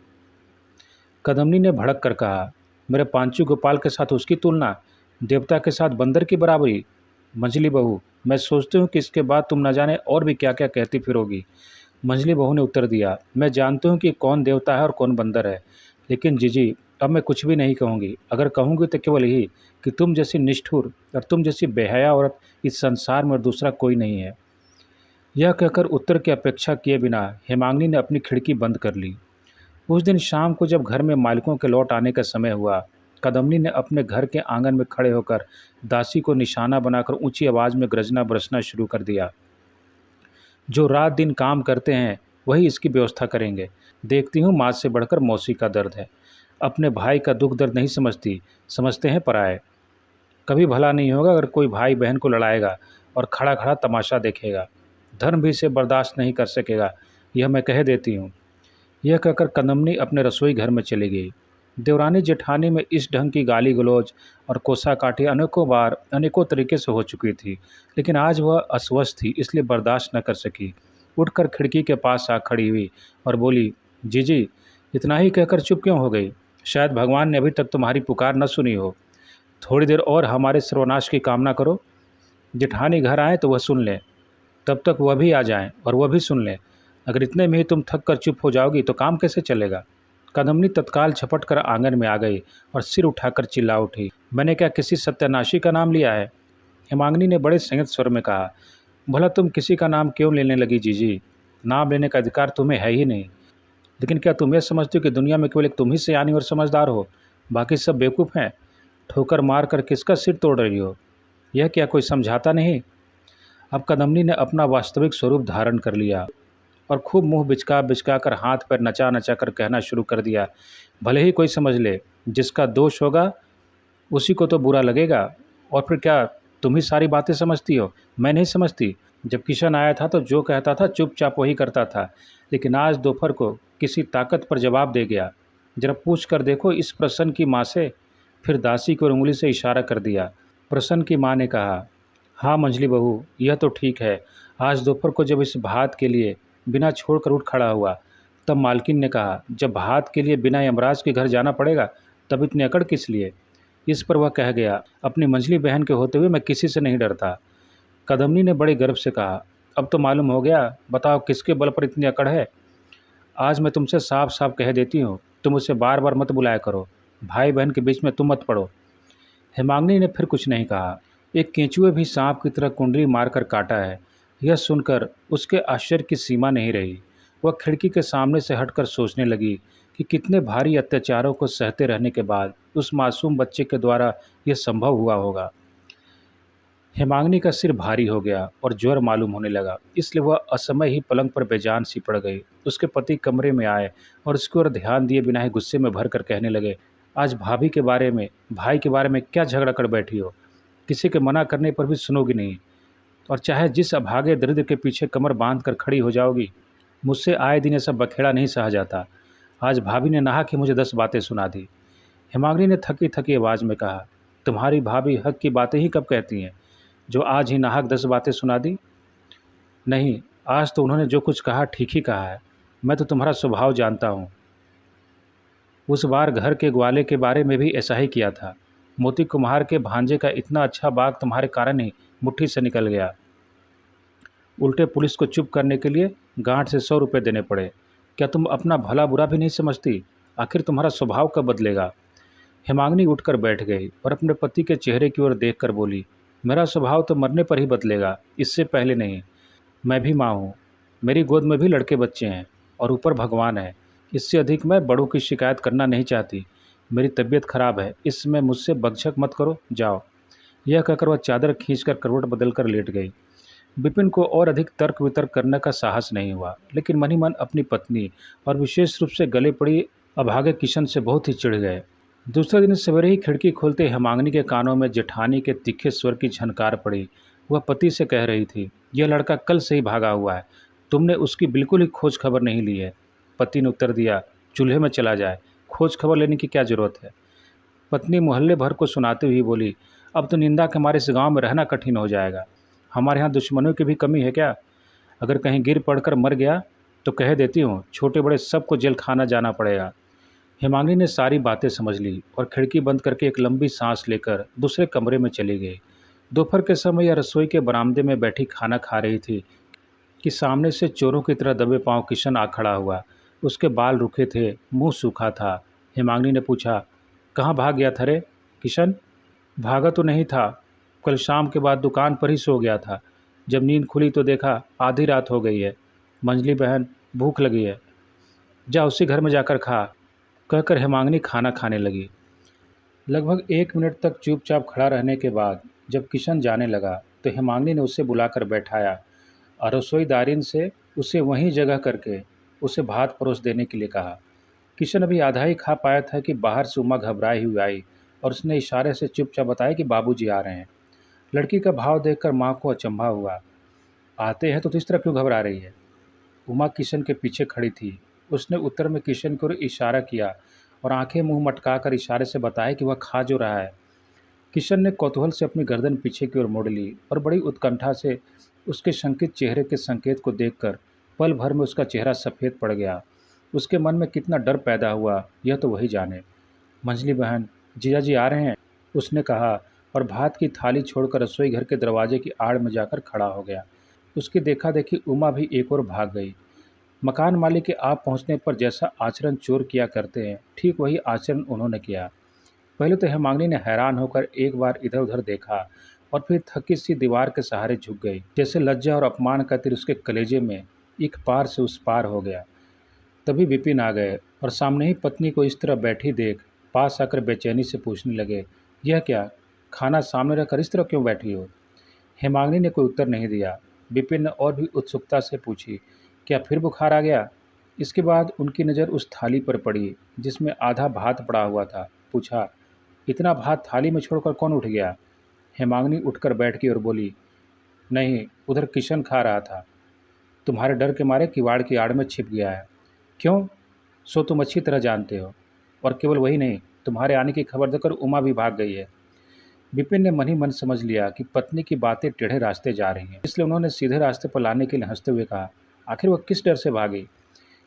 कदमनी ने भड़क कर कहा, मेरे पांचू गोपाल के साथ उसकी तुलना, देवता के साथ बंदर की बराबरी? मंझली बहू, मैं सोचती हूँ कि इसके बाद तुम न जाने और भी क्या क्या कहती फिरोगी। मंझली बहू ने उत्तर दिया, मैं जानती हूँ कि कौन देवता है और कौन बंदर है, लेकिन जीजी, अब मैं कुछ भी नहीं कहूँगी। अगर कहूँगी तो केवल यही कि तुम जैसी निष्ठुर और तुम जैसी बेहया औरत इस संसार में और दूसरा कोई नहीं है। यह कहकर उत्तर की अपेक्षा किए बिना हेमांगिनी ने अपनी खिड़की बंद कर ली। उस दिन शाम को जब घर में मालिकों के लौट आने का समय हुआ, कदमनी ने अपने घर के आंगन में खड़े होकर दासी को निशाना बनाकर ऊंची आवाज़ में गरजना बरसना शुरू कर दिया, जो रात दिन काम करते हैं वही इसकी व्यवस्था करेंगे। देखती हूँ माँ से बढ़कर मौसी का दर्द है। अपने भाई का दुख दर्द नहीं समझती, समझते हैं पराए। कभी भला नहीं होगा अगर कोई भाई बहन को लड़ाएगा और खड़ा खड़ा तमाशा देखेगा। धर्म भी इसे बर्दाश्त नहीं कर सकेगा, यह मैं कह देती हूँ। यह कहकर कदमनी अपने रसोई घर में चली गई। देवरानी जेठानी में इस ढंग की गाली गलौज और कोसाकाठी अनेकों बार अनेकों तरीके से हो चुकी थी, लेकिन आज वह अस्वस्थ थी, इसलिए बर्दाश्त न कर सकी। उठकर खिड़की के पास आ खड़ी हुई और बोली, जीजी, इतना ही कहकर चुप क्यों हो गई? शायद भगवान ने अभी तक तुम्हारी पुकार न सुनी हो। थोड़ी देर और हमारे सर्वनाश की कामना करो। जेठानी घर आए तो वह सुन लें, तब तक वह भी आ जाएं और वह भी सुन लें। अगर इतने में ही तुम थक कर चुप हो जाओगी तो काम कैसे चलेगा? कदमनी तत्काल झपट कर आंगन में आ गई और सिर उठाकर चिल्ला उठी, मैंने क्या किसी सत्यानाशी का नाम लिया है? हेमांगिनी ने बड़े संयत स्वर में कहा, भला तुम किसी का नाम क्यों लेने लगी जीजी? नाम लेने का अधिकार तुम्हें है ही नहीं। लेकिन क्या तुम यह समझते हो कि दुनिया में केवल एक तुम ही सयानी और समझदार हो, बाकी सब बेवकूफ़ हैं? ठोकर मार कर किसका सिर तोड़ रही हो? यह क्या कोई समझाता नहीं? अब कदमनी ने अपना वास्तविक स्वरूप धारण कर लिया और खूब मुंह बिचका बिचका कर हाथ पैर नचा नचा कर कहना शुरू कर दिया, भले ही कोई समझ ले, जिसका दोष होगा उसी को तो बुरा लगेगा। और फिर क्या तुम ही सारी बातें समझती हो? मैं नहीं समझती। जब किशन आया था तो जो कहता था चुपचाप वही करता था, लेकिन आज दोपहर को किसी ताकत पर जवाब दे गया। जरा पूछ कर देखो इस प्रसन्न की माँ से। फिर दासी को उंगली से इशारा कर दिया। प्रसन्न की माँ ने कहा, हाँ मंझली बहू, यह तो ठीक है। आज दोपहर को जब इस बात के लिए बिना छोड़कर उठ खड़ा हुआ तब मालकिन ने कहा, जब भात के लिए बिना यमराज के घर जाना पड़ेगा तब इतनी अकड़ किस लिए। इस पर वह कह गया, अपनी मंझली बहन के होते हुए मैं किसी से नहीं डरता। कदमनी ने बड़े गर्व से कहा, अब तो मालूम हो गया, बताओ किसके बल पर इतनी अकड़ है। आज मैं तुमसे साफ साफ कह देती हूँ, तुम उसे बार बार मत बुलाया करो, भाई बहन के बीच में तुम मत पड़ो। हेमांगनी ने फिर कुछ नहीं कहा। एक केंचुए भी सांप की तरह कुंडली मारकर काटा है, यह सुनकर उसके आश्चर्य की सीमा नहीं रही। वह खिड़की के सामने से हटकर सोचने लगी कि कितने भारी अत्याचारों को सहते रहने के बाद उस मासूम बच्चे के द्वारा यह संभव हुआ होगा। हेमांगनी का सिर भारी हो गया और ज्वर मालूम होने लगा, इसलिए वह असमय ही पलंग पर बेजान सी पड़ गई। उसके पति कमरे में आए और उसकी ओर ध्यान दिए बिना ही गुस्से में भरकर कहने लगे, आज भाभी के बारे में, भाई के बारे में क्या झगड़ा कर बैठी हो। किसी के मना करने पर भी सुनोगी नहीं, और चाहे जिस अभागे दरिद्र के पीछे कमर बांध कर खड़ी हो जाओगी। मुझसे आए दिन ऐसा बखेड़ा नहीं सहा जाता। आज भाभी ने नहा के मुझे 10 बातें सुना दी। हेमांगनी ने थकी थकी आवाज़ में कहा, तुम्हारी भाभी हक की बातें ही कब कहती हैं, जो आज ही नाहक 10 बातें सुना दी। नहीं, आज तो उन्होंने जो कुछ कहा ठीक ही कहा है। मैं तो तुम्हारा स्वभाव जानता हूँ। उस बार घर के ग्वाले के बारे में भी ऐसा ही किया था। मोती कुम्हार के भांजे का इतना अच्छा बाग तुम्हारे कारण ही मुट्ठी से निकल गया। उल्टे पुलिस को चुप करने के लिए गांठ से 100 रुपये देने पड़े। क्या तुम अपना भला बुरा भी नहीं समझती। आखिर तुम्हारा स्वभाव कब बदलेगा। हेमांगनी उठकर बैठ गई और अपने पति के चेहरे की ओर देखकर बोली, मेरा स्वभाव तो मरने पर ही बदलेगा, इससे पहले नहीं। मैं भी माँ हूँ, मेरी गोद में भी लड़के बच्चे हैं और ऊपर भगवान है। इससे अधिक मैं बड़ों की शिकायत करना नहीं चाहती। मेरी तबीयत खराब है, इस समय मुझसे बकझक मत करो, जाओ। यह कहकर वह चादर खींचकर करवट बदलकर लेट गई। विपिन को और अधिक तर्क वितर्क करने का साहस नहीं हुआ, लेकिन मन ही मन अपनी पत्नी और विशेष रूप से गले पड़ी अभागे किशन से बहुत ही चिढ़ गए। दूसरे दिन सवेरे ही खिड़की खोलते हेमांगनी के कानों में जेठानी के तीखे स्वर की झनकार पड़ी। वह पति से कह रही थी, यह लड़का कल से ही भागा हुआ है, तुमने उसकी बिल्कुल ही खोज खबर नहीं ली है। पति ने उत्तर दिया, चूल्हे में चला जाए, खोज खबर लेने की क्या जरूरत है। पत्नी मोहल्ले भर को सुनाते हुए बोली, अब तो निंदा के हमारे इस गांव में रहना कठिन हो जाएगा। हमारे यहाँ दुश्मनों की भी कमी है क्या। अगर कहीं गिर पड़कर मर गया तो कह देती हूँ, छोटे बड़े सबको जेल खाना जाना पड़ेगा। हेमांगनी ने सारी बातें समझ ली और खिड़की बंद करके एक लंबी सांस लेकर दूसरे कमरे में चली गई। दोपहर के समय यह रसोई के बरामदे में बैठी खाना खा रही थी कि सामने से चोरों की तरह दबे पांव किशन आ खड़ा हुआ। उसके बाल रूखे थे, मुंह सूखा था। हेमांगनी ने पूछा, कहाँ भाग गया था रे किशन। भागा तो नहीं था, कल शाम के बाद दुकान पर ही सो गया था। जब नींद खुली तो देखा आधी रात हो गई है। मंझली बहन, भूख लगी है, जा उसी घर में जाकर खा, कहकर हेमांगनी खाना खाने लगी। लगभग 1 मिनट तक चुपचाप खड़ा रहने के बाद जब किशन जाने लगा तो हेमांगनी ने उसे बुलाकर बैठाया और रसोईदारिन से उसे वहीं जगह करके उसे भात परोस देने के लिए कहा। किशन अभी आधा ही खा पाया था कि बाहर से उमा घबराई हुई आई और उसने इशारे से चुपचाप बताया कि बाबूजी आ रहे हैं। लड़की का भाव देखकर माँ को अचंभा हुआ। आते हैं तो इस तरह क्यों घबरा रही है। उमा किशन के पीछे खड़ी थी। उसने उत्तर में किशन की ओर इशारा किया और आंखें मुंह मटकाकर इशारे से बताया कि वह खा जो रहा है। किशन ने कौतूहल से अपनी गर्दन पीछे की ओर मोड़ ली और बड़ी उत्कंठा से उसके शंकित चेहरे के संकेत को देखकर पल भर में उसका चेहरा सफ़ेद पड़ गया। उसके मन में कितना डर पैदा हुआ यह तो वही जाने। मंझली बहन, जीजा जी आ रहे हैं, उसने कहा और भात की थाली छोड़कर रसोई घर के दरवाजे की आड़ में जाकर खड़ा हो गया। उसकी देखा देखी उमा भी एक और भाग गई। मकान मालिक के आप पहुंचने पर जैसा आचरण चोर किया करते हैं, ठीक वही आचरण उन्होंने किया। पहले तो हेमांगनी ने हैरान होकर एक बार इधर उधर देखा और फिर थकी सी दीवार के सहारे झुक गई, जैसे लज्जा और अपमान का तीर उसके कलेजे में एक पार से उस पार हो गया। तभी विपिन आ गए और सामने ही पत्नी को इस तरह बैठी देख पास आकर बेचैनी से पूछने लगे, यह क्या, खाना सामने रखकर इस तरह क्यों बैठी हो। हेमांगनी ने कोई उत्तर नहीं दिया। विपिन ने और भी उत्सुकता से पूछी, क्या फिर बुखार आ गया। इसके बाद उनकी नज़र उस थाली पर पड़ी जिसमें आधा भात पड़ा हुआ था। पूछा, इतना भात थाली में छोड़कर कौन उठ गया। हेमांगनी उठकर बैठ गई और बोली, नहीं, उधर किशन खा रहा था, तुम्हारे डर के मारे किवाड़ की आड़ में छिप गया है। क्यों, सो तुम अच्छी तरह जानते हो। और केवल वही नहीं, तुम्हारे आने की खबर देकर उमा भी भाग गई है। विपिन ने मन ही मन समझ लिया कि पत्नी की बातें टेढ़े रास्ते जा रही हैं, इसलिए उन्होंने सीधे रास्ते पर लाने के लिए हंसते हुए कहा, आखिर वह किस डर से भागी।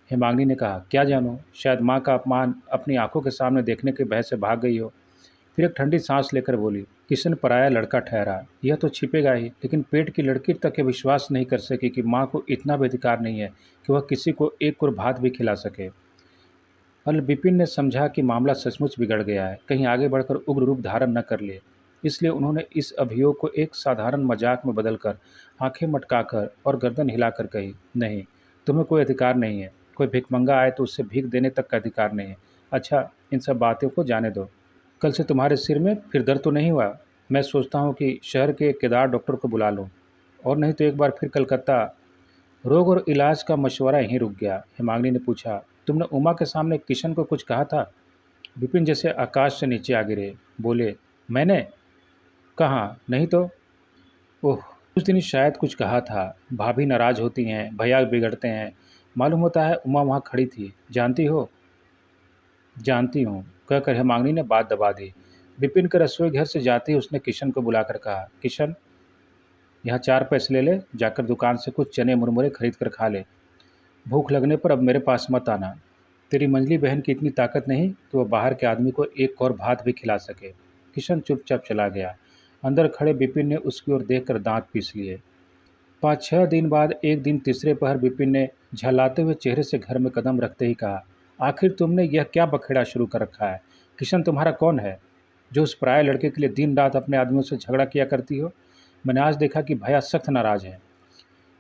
हेमांगिनी ने कहा, क्या जानूं, शायद माँ का अपमान अपनी आंखों के सामने देखने के भय से भाग गई हो। फिर एक ठंडी सांस लेकर बोली, किशन पराया लड़का ठहरा, यह तो छिपेगा ही, लेकिन पेट की लड़की तक ये विश्वास नहीं कर सकी कि माँ को इतना भी अधिकार नहीं है कि वह किसी को एक कुर भात भी खिला सके। अल बिपिन ने समझा कि मामला सचमुच बिगड़ गया है, कहीं आगे बढ़कर उग्र रूप धारण न कर ले। इसलिए उन्होंने इस अभियोग को एक साधारण मजाक में बदलकर आंखें मटकाकर और गर्दन हिलाकर कही, नहीं, तुम्हें कोई अधिकार नहीं है। कोई भिखमंगा आए तो उससे भीख देने तक का अधिकार नहीं है। अच्छा, इन सब बातों को जाने दो। कल से तुम्हारे सिर में फिर दर्द तो नहीं हुआ? मैं सोचता हूँ कि शहर के केदार डॉक्टर को बुला लूँ, और नहीं तो एक बार फिर कलकत्ता। रोग और इलाज का मशवरा यहीं रुक गया। हिमांगिनी ने पूछा, तुमने उमा के सामने किशन को कुछ कहा था? विपिन जैसे आकाश से नीचे आ गिरे, बोले, मैंने कहा नहीं तो। ओह, उस दिन शायद कुछ कहा था। भाभी नाराज होती हैं, भैया बिगड़ते हैं। मालूम होता है उमा वहाँ खड़ी थी। जानती हो? जानती हूँ, कहकर हेमांगिनी ने बात दबा दी। विपिन के रसोई घर से जाते ही उसने किशन को बुलाकर कहा, किशन, यहाँ 4 पैसे ले ले, जाकर दुकान से कुछ चने मुरमुरे खरीद कर खा ले। भूख लगने पर अब मेरे पास मत आना। तेरी मंझली बहन की इतनी ताकत नहीं कि वह बाहर के आदमी को एक और भात भी खिला सके। किशन चुपचाप चला गया। अंदर खड़े विपिन ने उसकी ओर देखकर दांत पीस लिए। 5-6 दिन बाद एक दिन तीसरे पहर विपिन ने झल्लाते हुए चेहरे से घर में कदम रखते ही कहा, आखिर तुमने यह क्या बखेड़ा शुरू कर रखा है? किशन तुम्हारा कौन है जो उस पराये लड़के के लिए दिन रात अपने आदमियों से झगड़ा किया करती हो? मैंने आज देखा कि भैया सख्त नाराज है।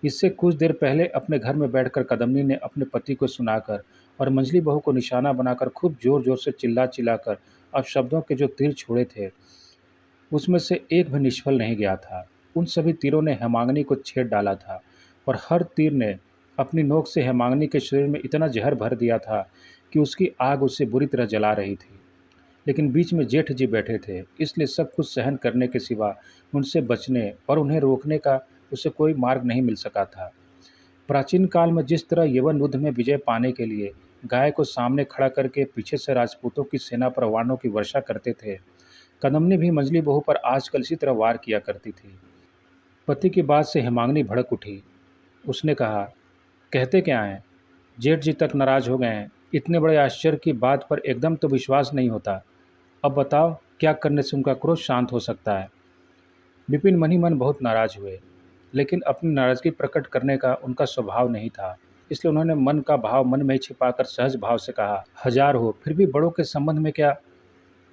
इससे कुछ देर पहले अपने घर में बैठकर कदमनी ने अपने पति को सुनाकर और मंझली बहू को निशाना बनाकर खूब जोर जोर से चिल्ला चिल्लाकर अब शब्दों के जो तीर छोड़े थे उसमें से एक भी निष्फल नहीं गया था। उन सभी तीरों ने हेमांगिनी को छेद डाला था और हर तीर ने अपनी नोक से हेमांगिनी के शरीर में इतना जहर भर दिया था कि उसकी आग उसे बुरी तरह जला रही थी। लेकिन बीच में जेठ जी बैठे थे, इसलिए सब कुछ सहन करने के सिवा उनसे बचने और उन्हें रोकने का उसे कोई मार्ग नहीं मिल सका था। प्राचीन काल में जिस तरह यवन युद्ध में विजय पाने के लिए गाय को सामने खड़ा करके पीछे से राजपूतों की सेना पर वाणों की वर्षा करते थे, कदमनी भी मंझली बहू पर आजकल इसी तरह वार किया करती थी। पति की बात से हेमांगिनी भड़क उठी। उसने कहा, कहते क्या हैं? जेठ जी तक नाराज हो गए हैं। इतने बड़े आश्चर्य की बात पर एकदम तो विश्वास नहीं होता। अब बताओ, क्या करने से उनका क्रोध शांत हो सकता है? विपिन मन ही मन बहुत नाराज हुए, लेकिन अपनी नाराजगी प्रकट करने का उनका स्वभाव नहीं था। इसलिए उन्होंने मन का भाव मन में ही छिपाकर सहज भाव से कहा, हजार हो, फिर भी बड़ों के संबंध में क्या?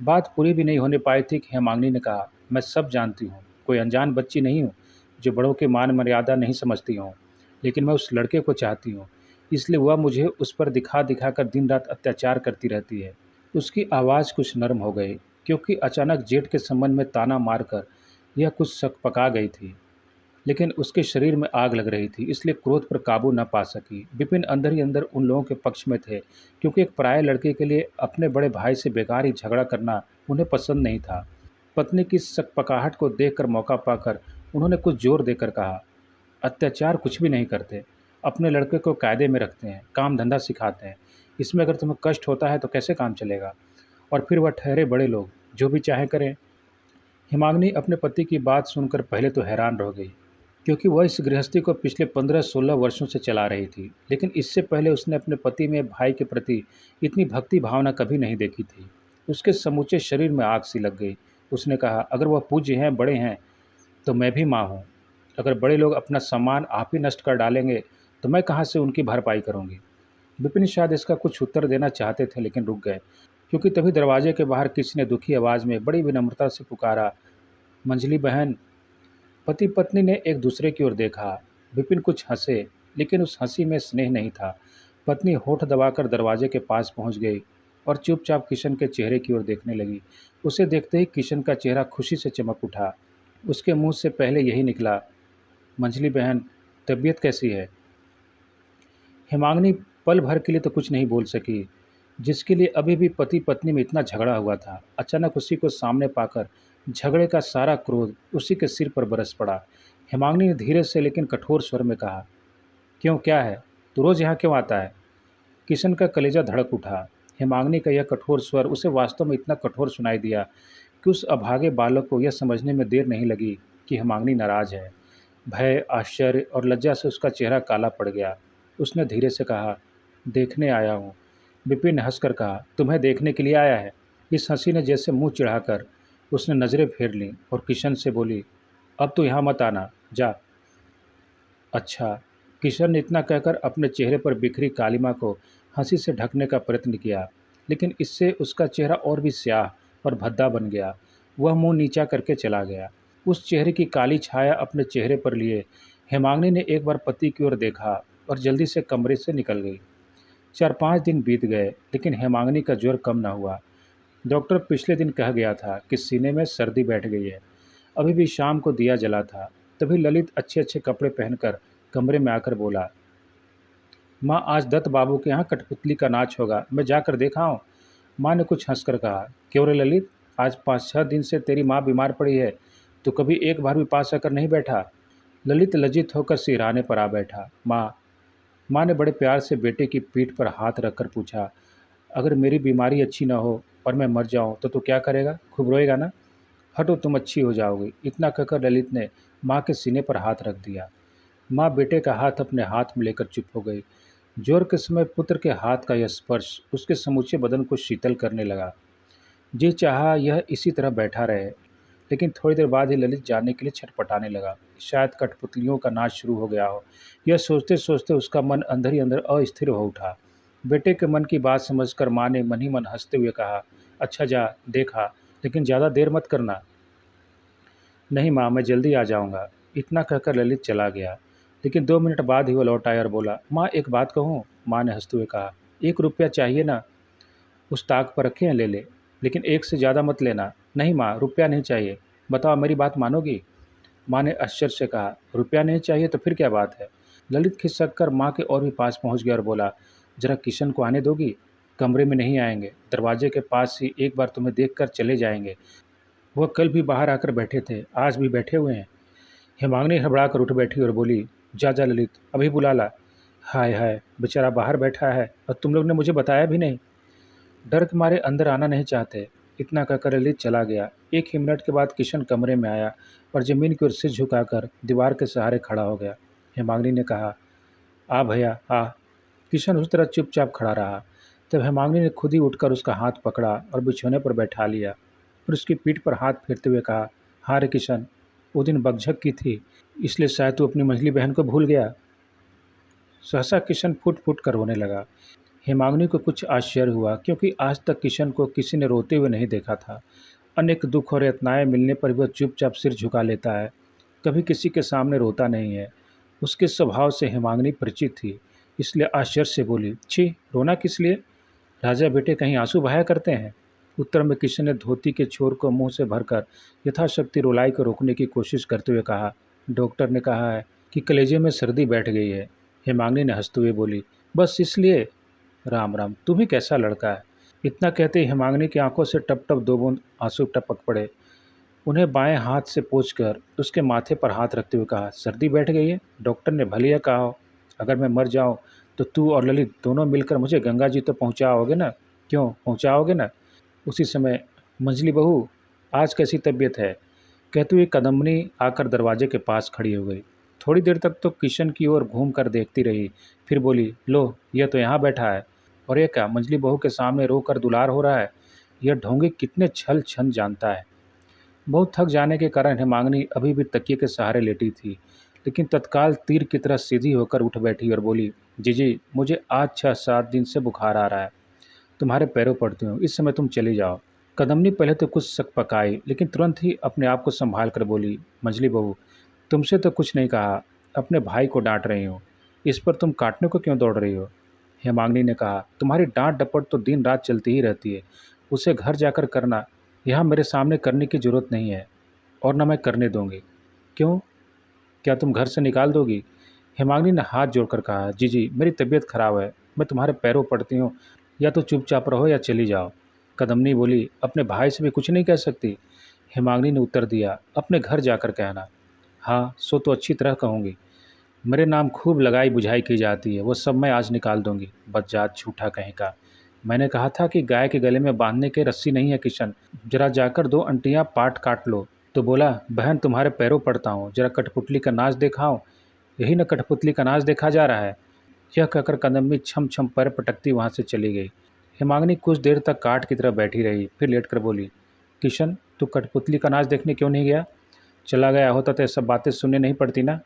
बात पूरी भी नहीं होने पाई थी कि हेमांगिनी ने कहा, मैं सब जानती हूँ, कोई अनजान बच्ची नहीं हूँ जो बड़ों की मान मर्यादा नहीं समझती हूँ। लेकिन मैं उस लड़के को चाहती हूँ, इसलिए वह मुझे उस पर दिखा दिखा कर दिन रात अत्याचार करती रहती है। उसकी आवाज़ कुछ नरम हो गई, क्योंकि अचानक जेठ के संबंध में ताना मारकर यह कुछ शक पका गई थी। लेकिन उसके शरीर में आग लग रही थी, इसलिए क्रोध पर काबू न पा सकी। विपिन अंदर ही अंदर उन लोगों के पक्ष में थे, क्योंकि एक पराये लड़के के लिए अपने बड़े भाई से बेकार ही झगड़ा करना उन्हें पसंद नहीं था। पत्नी की सकपकाहट को देखकर मौका पाकर उन्होंने कुछ जोर देकर कहा, अत्याचार कुछ भी नहीं करते, अपने लड़के को कायदे में रखते हैं, काम धंधा सिखाते हैं। इसमें अगर तुम्हें कष्ट होता है तो कैसे काम चलेगा? और फिर वह ठहरे बड़े लोग, जो भी चाहे करें। हिमांगिनी अपने पति की बात सुनकर पहले तो हैरान रह गई, क्योंकि वह इस गृहस्थी को पिछले 15-16 वर्षों से चला रही थी। लेकिन इससे पहले उसने अपने पति में भाई के प्रति इतनी भक्ति भावना कभी नहीं देखी थी। उसके समूचे शरीर में आग सी लग गई। उसने कहा, अगर वह पूज्य हैं, बड़े हैं, तो मैं भी माँ हूँ। अगर बड़े लोग अपना सम्मान आप ही नष्ट कर डालेंगे तो मैं कहाँ से उनकी भरपाई करूँगी? विपिन शायद इसका कुछ उत्तर देना चाहते थे, लेकिन रुक गए, क्योंकि तभी दरवाजे के बाहर किसी ने दुखी आवाज़ में बड़ी विनम्रता से पुकारा, मंझली बहन। पति पत्नी ने एक दूसरे की ओर देखा। विपिन कुछ हंसे, लेकिन उस हंसी में स्नेह नहीं था। पत्नी होठ दबाकर दरवाजे के पास पहुंच गई और चुपचाप किशन के चेहरे की ओर देखने लगी। उसे देखते ही किशन का चेहरा खुशी से चमक उठा। उसके मुंह से पहले यही निकला, मंझली बहन, तबीयत कैसी है? हेमांगिनी पल भर के लिए तो कुछ नहीं बोल सकी, जिसके लिए अभी भी पति पत्नी में इतना झगड़ा हुआ था। अचानक उसी को सामने पाकर झगड़े का सारा क्रोध उसी के सिर पर बरस पड़ा। हेमांगिनी ने धीरे से लेकिन कठोर स्वर में कहा, क्यों, क्या है? तू रोज़ यहाँ क्यों आता है? किशन का कलेजा धड़क उठा। हेमांगिनी का यह कठोर स्वर उसे वास्तव में इतना कठोर सुनाई दिया कि उस अभागे बालक को यह समझने में देर नहीं लगी कि हेमांगिनी नाराज है। भय, आश्चर्य और लज्जा से उसका चेहरा काला पड़ गया। उसने धीरे से कहा, देखने आया हूँ। विपिन ने हंसकर कहा, तुम्हें देखने के लिए आया है? इस हंसी ने जैसे मुंह चिढ़ाकर उसने नज़रें फेर लीं और किशन से बोली, अब तो यहाँ मत आना, जा। अच्छा। किशन ने इतना कहकर अपने चेहरे पर बिखरी कालिमा को हंसी से ढकने का प्रयत्न किया, लेकिन इससे उसका चेहरा और भी स्याह और भद्दा बन गया। वह मुंह नीचा करके चला गया। उस चेहरे की काली छाया अपने चेहरे पर लिए हेमांगिनी ने एक बार पति की ओर देखा और जल्दी से कमरे से निकल गई। 4-5 दिन बीत गए, लेकिन हेमांगिनी का ज्वर कम न हुआ। डॉक्टर पिछले दिन कह गया था कि सीने में सर्दी बैठ गई है। अभी भी शाम को दिया जला था। तभी ललित अच्छे अच्छे कपड़े पहनकर कमरे में आकर बोला, माँ आज दत्त बाबू के यहाँ कठपुतली का नाच होगा, मैं जाकर देखा हूँ। माँ ने कुछ हंसकर कहा, क्यों रे ललित, आज 5-6 दिन से तेरी माँ बीमार पड़ी है, तो कभी एक बार भी पास आकर नहीं बैठा? ललित लज्जित होकर सिरहाने पर आ बैठा। माँ ने बड़े प्यार से बेटे की पीठ पर हाथ रखकर पूछा, अगर मेरी बीमारी अच्छी न हो और मैं मर जाऊं तो तू क्या करेगा? खूब रोएगा ना? हटो, तुम अच्छी हो जाओगी। इतना कहकर ललित ने माँ के सीने पर हाथ रख दिया। माँ बेटे का हाथ अपने हाथ में लेकर चुप हो गई। जोर के समय पुत्र के हाथ का यह स्पर्श उसके समूचे बदन को शीतल करने लगा। जी चाहा यह इसी तरह बैठा रहे, लेकिन थोड़ी देर बाद ही ललित जाने के लिए छटपटाने लगा। शायद कठपुतलियों का नाच शुरू हो गया हो। यह सोचते सोचते उसका मन अंदर ही अंदर अस्थिर हो उठा। बेटे के मन की बात समझकर माँ ने मन ही मन हंसते हुए कहा, अच्छा जा देखा, लेकिन ज़्यादा देर मत करना। नहीं माँ, मैं जल्दी आ जाऊँगा। इतना कहकर ललित चला गया, लेकिन 2 मिनट बाद ही वह लौट आया और बोला, माँ एक बात कहूँ? माँ ने हंसते हुए कहा, 1 रुपया चाहिए ना? उस ताक पर रखे हैं, ले ले, लेकिन एक से ज़्यादा मत लेना। नहीं माँ, रुपया नहीं चाहिए। बताओ, मेरी बात मानोगी? माँ ने आश्चर्य से कहा, रुपया नहीं चाहिए तो फिर क्या बात है? ललित खिसक कर माँ के और भी पास पहुँच गया और बोला, जरा किशन को आने दोगी? कमरे में नहीं आएंगे, दरवाजे के पास ही एक बार तुम्हें देख कर चले जाएंगे। वह कल भी बाहर आकर बैठे थे, आज भी बैठे हुए हैं। हेमांगिनी हड़बड़ा कर उठ बैठी और बोली, जा जा ललित, अभी बुला ला। हाय हाय, बेचारा बाहर बैठा है और तुम लोग ने मुझे बताया भी नहीं। डर के मारे अंदर आना नहीं चाहते। इतना कहकर ललित चला गया। 1 ही मिनट के बाद किशन कमरे में आया और ज़मीन की ओर सिर झुकाकर दीवार के सहारे खड़ा हो गया। हेमांगिनी ने कहा, आ भैया आ। किशन उस तरह चुपचाप खड़ा रहा। तब हेमांगिनी ने खुद ही उठकर उसका हाथ पकड़ा और बिछौने पर बैठा लिया। फिर उसकी पीठ पर हाथ फेरते हुए कहा, हाँ रे किशन, वो दिन बकझक की थी, इसलिए शायद तू अपनी मंझली बहन को भूल गया। सहसा किशन फुट फुट कर रोने लगा। हेमांगिनी को कुछ आश्चर्य हुआ, क्योंकि आज तक किशन को किसी ने रोते हुए नहीं देखा था। अनेक दुख और यातनाएं मिलने पर वह चुपचाप सिर झुका लेता है, कभी किसी के सामने रोता नहीं है। उसके स्वभाव से हेमांगिनी परिचित थी, इसलिए आश्चर्य से बोली, छी, रोना किस लिए? राजा बेटे कहीं आंसू बहाया करते हैं? उत्तर में किशन ने धोती के छोर को मुंह से भरकर यथाशक्ति रुलाई को रोकने की कोशिश करते हुए कहा, डॉक्टर ने कहा है कि कलेजे में सर्दी बैठ गई है। हेमांगिनी ने हंसते हुए बोली, बस इसलिए? राम राम, तुम ही कैसा लड़का है। इतना कहते ही हेमांगिनी की आंखों से टप टप 2 बूंद आंसू टपक पड़े। उन्हें बाएं हाथ से पोंछकर उसके माथे पर हाथ रखते हुए कहा, सर्दी बैठ गई है? डॉक्टर ने भले कहा हो, अगर मैं मर जाऊं तो तू और ललित दोनों मिलकर मुझे गंगा जी तो पहुंचाओगे ना? क्यों पहुंचाओगे ना? उसी समय, मंझली बहू, आज कैसी तबीयत है? कहते हुए कदम्बनी आकर दरवाजे के पास खड़ी हो गई। थोड़ी देर तक तो किशन की ओर घूम कर देखती रही, फिर बोली, लो, यह तो यहाँ बैठा है, और यह क्या, मंझली बहू के सामने रोकर दुलार हो रहा है? यह ढोंगी कितने छल छंद जानता है। बहुत थक जाने के कारण हेमांगिनी अभी भी तकिए के सहारे लेटी थी, लेकिन तत्काल तीर की तरह सीधी होकर उठ बैठी और बोली, जीजी, मुझे आज 6-7 दिन से बुखार आ रहा है, तुम्हारे पैरों पड़ती हूँ, इस समय तुम चली जाओ। कदमनी पहले तो कुछ शक पकाई, लेकिन तुरंत ही अपने आप को संभाल कर बोली, मंझली बहू, तुमसे तो कुछ नहीं कहा, अपने भाई को डांट रही हूँ, इस पर तुम काटने को क्यों दौड़ रही हो? हेमांगिनी ने कहा, तुम्हारी डांट डपट तो दिन रात चलती ही रहती है, उसे घर जाकर करना, यहाँ मेरे सामने करने की ज़रूरत नहीं है, और न मैं करने दूंगी। क्यों, क्या तुम घर से निकाल दोगी? हेमांगिनी ने हाथ जोड़कर कहा, जी जी, मेरी तबीयत खराब है, मैं तुम्हारे पैरों पड़ती हूँ, या तो चुपचाप रहो या चली जाओ। कदमनी बोली, अपने भाई से भी कुछ नहीं कह सकती? हेमांगिनी ने उत्तर दिया, अपने घर जाकर कहना। हाँ, सो तो अच्छी तरह कहूँगी। मेरे नाम खूब लगाई बुझाई की जाती है, वो सब मैं आज निकाल दूंगी, बदजात झूठा कहीं का। मैंने कहा था कि गाय के गले में बांधने के रस्सी नहीं है किशन, जरा जाकर 2 अंटियाँ पाट काट लो। तो बोला, बहन तुम्हारे पैरों पड़ता हूँ, जरा कठपुतली का नाच दिखाओ। यही न कठपुतली का नाच देखा जा रहा है। यह कहकर कदम्बी छम छम पैर पटकती वहाँ से चली गई। हिमांगनी कुछ देर तक काठ की तरफ बैठी रही, फिर लेटकर बोली, किशन, तू कठपुतली का नाच देखने क्यों नहीं गया? चला गया होता तो ये सब बातें सुनने नहीं पड़ती ना।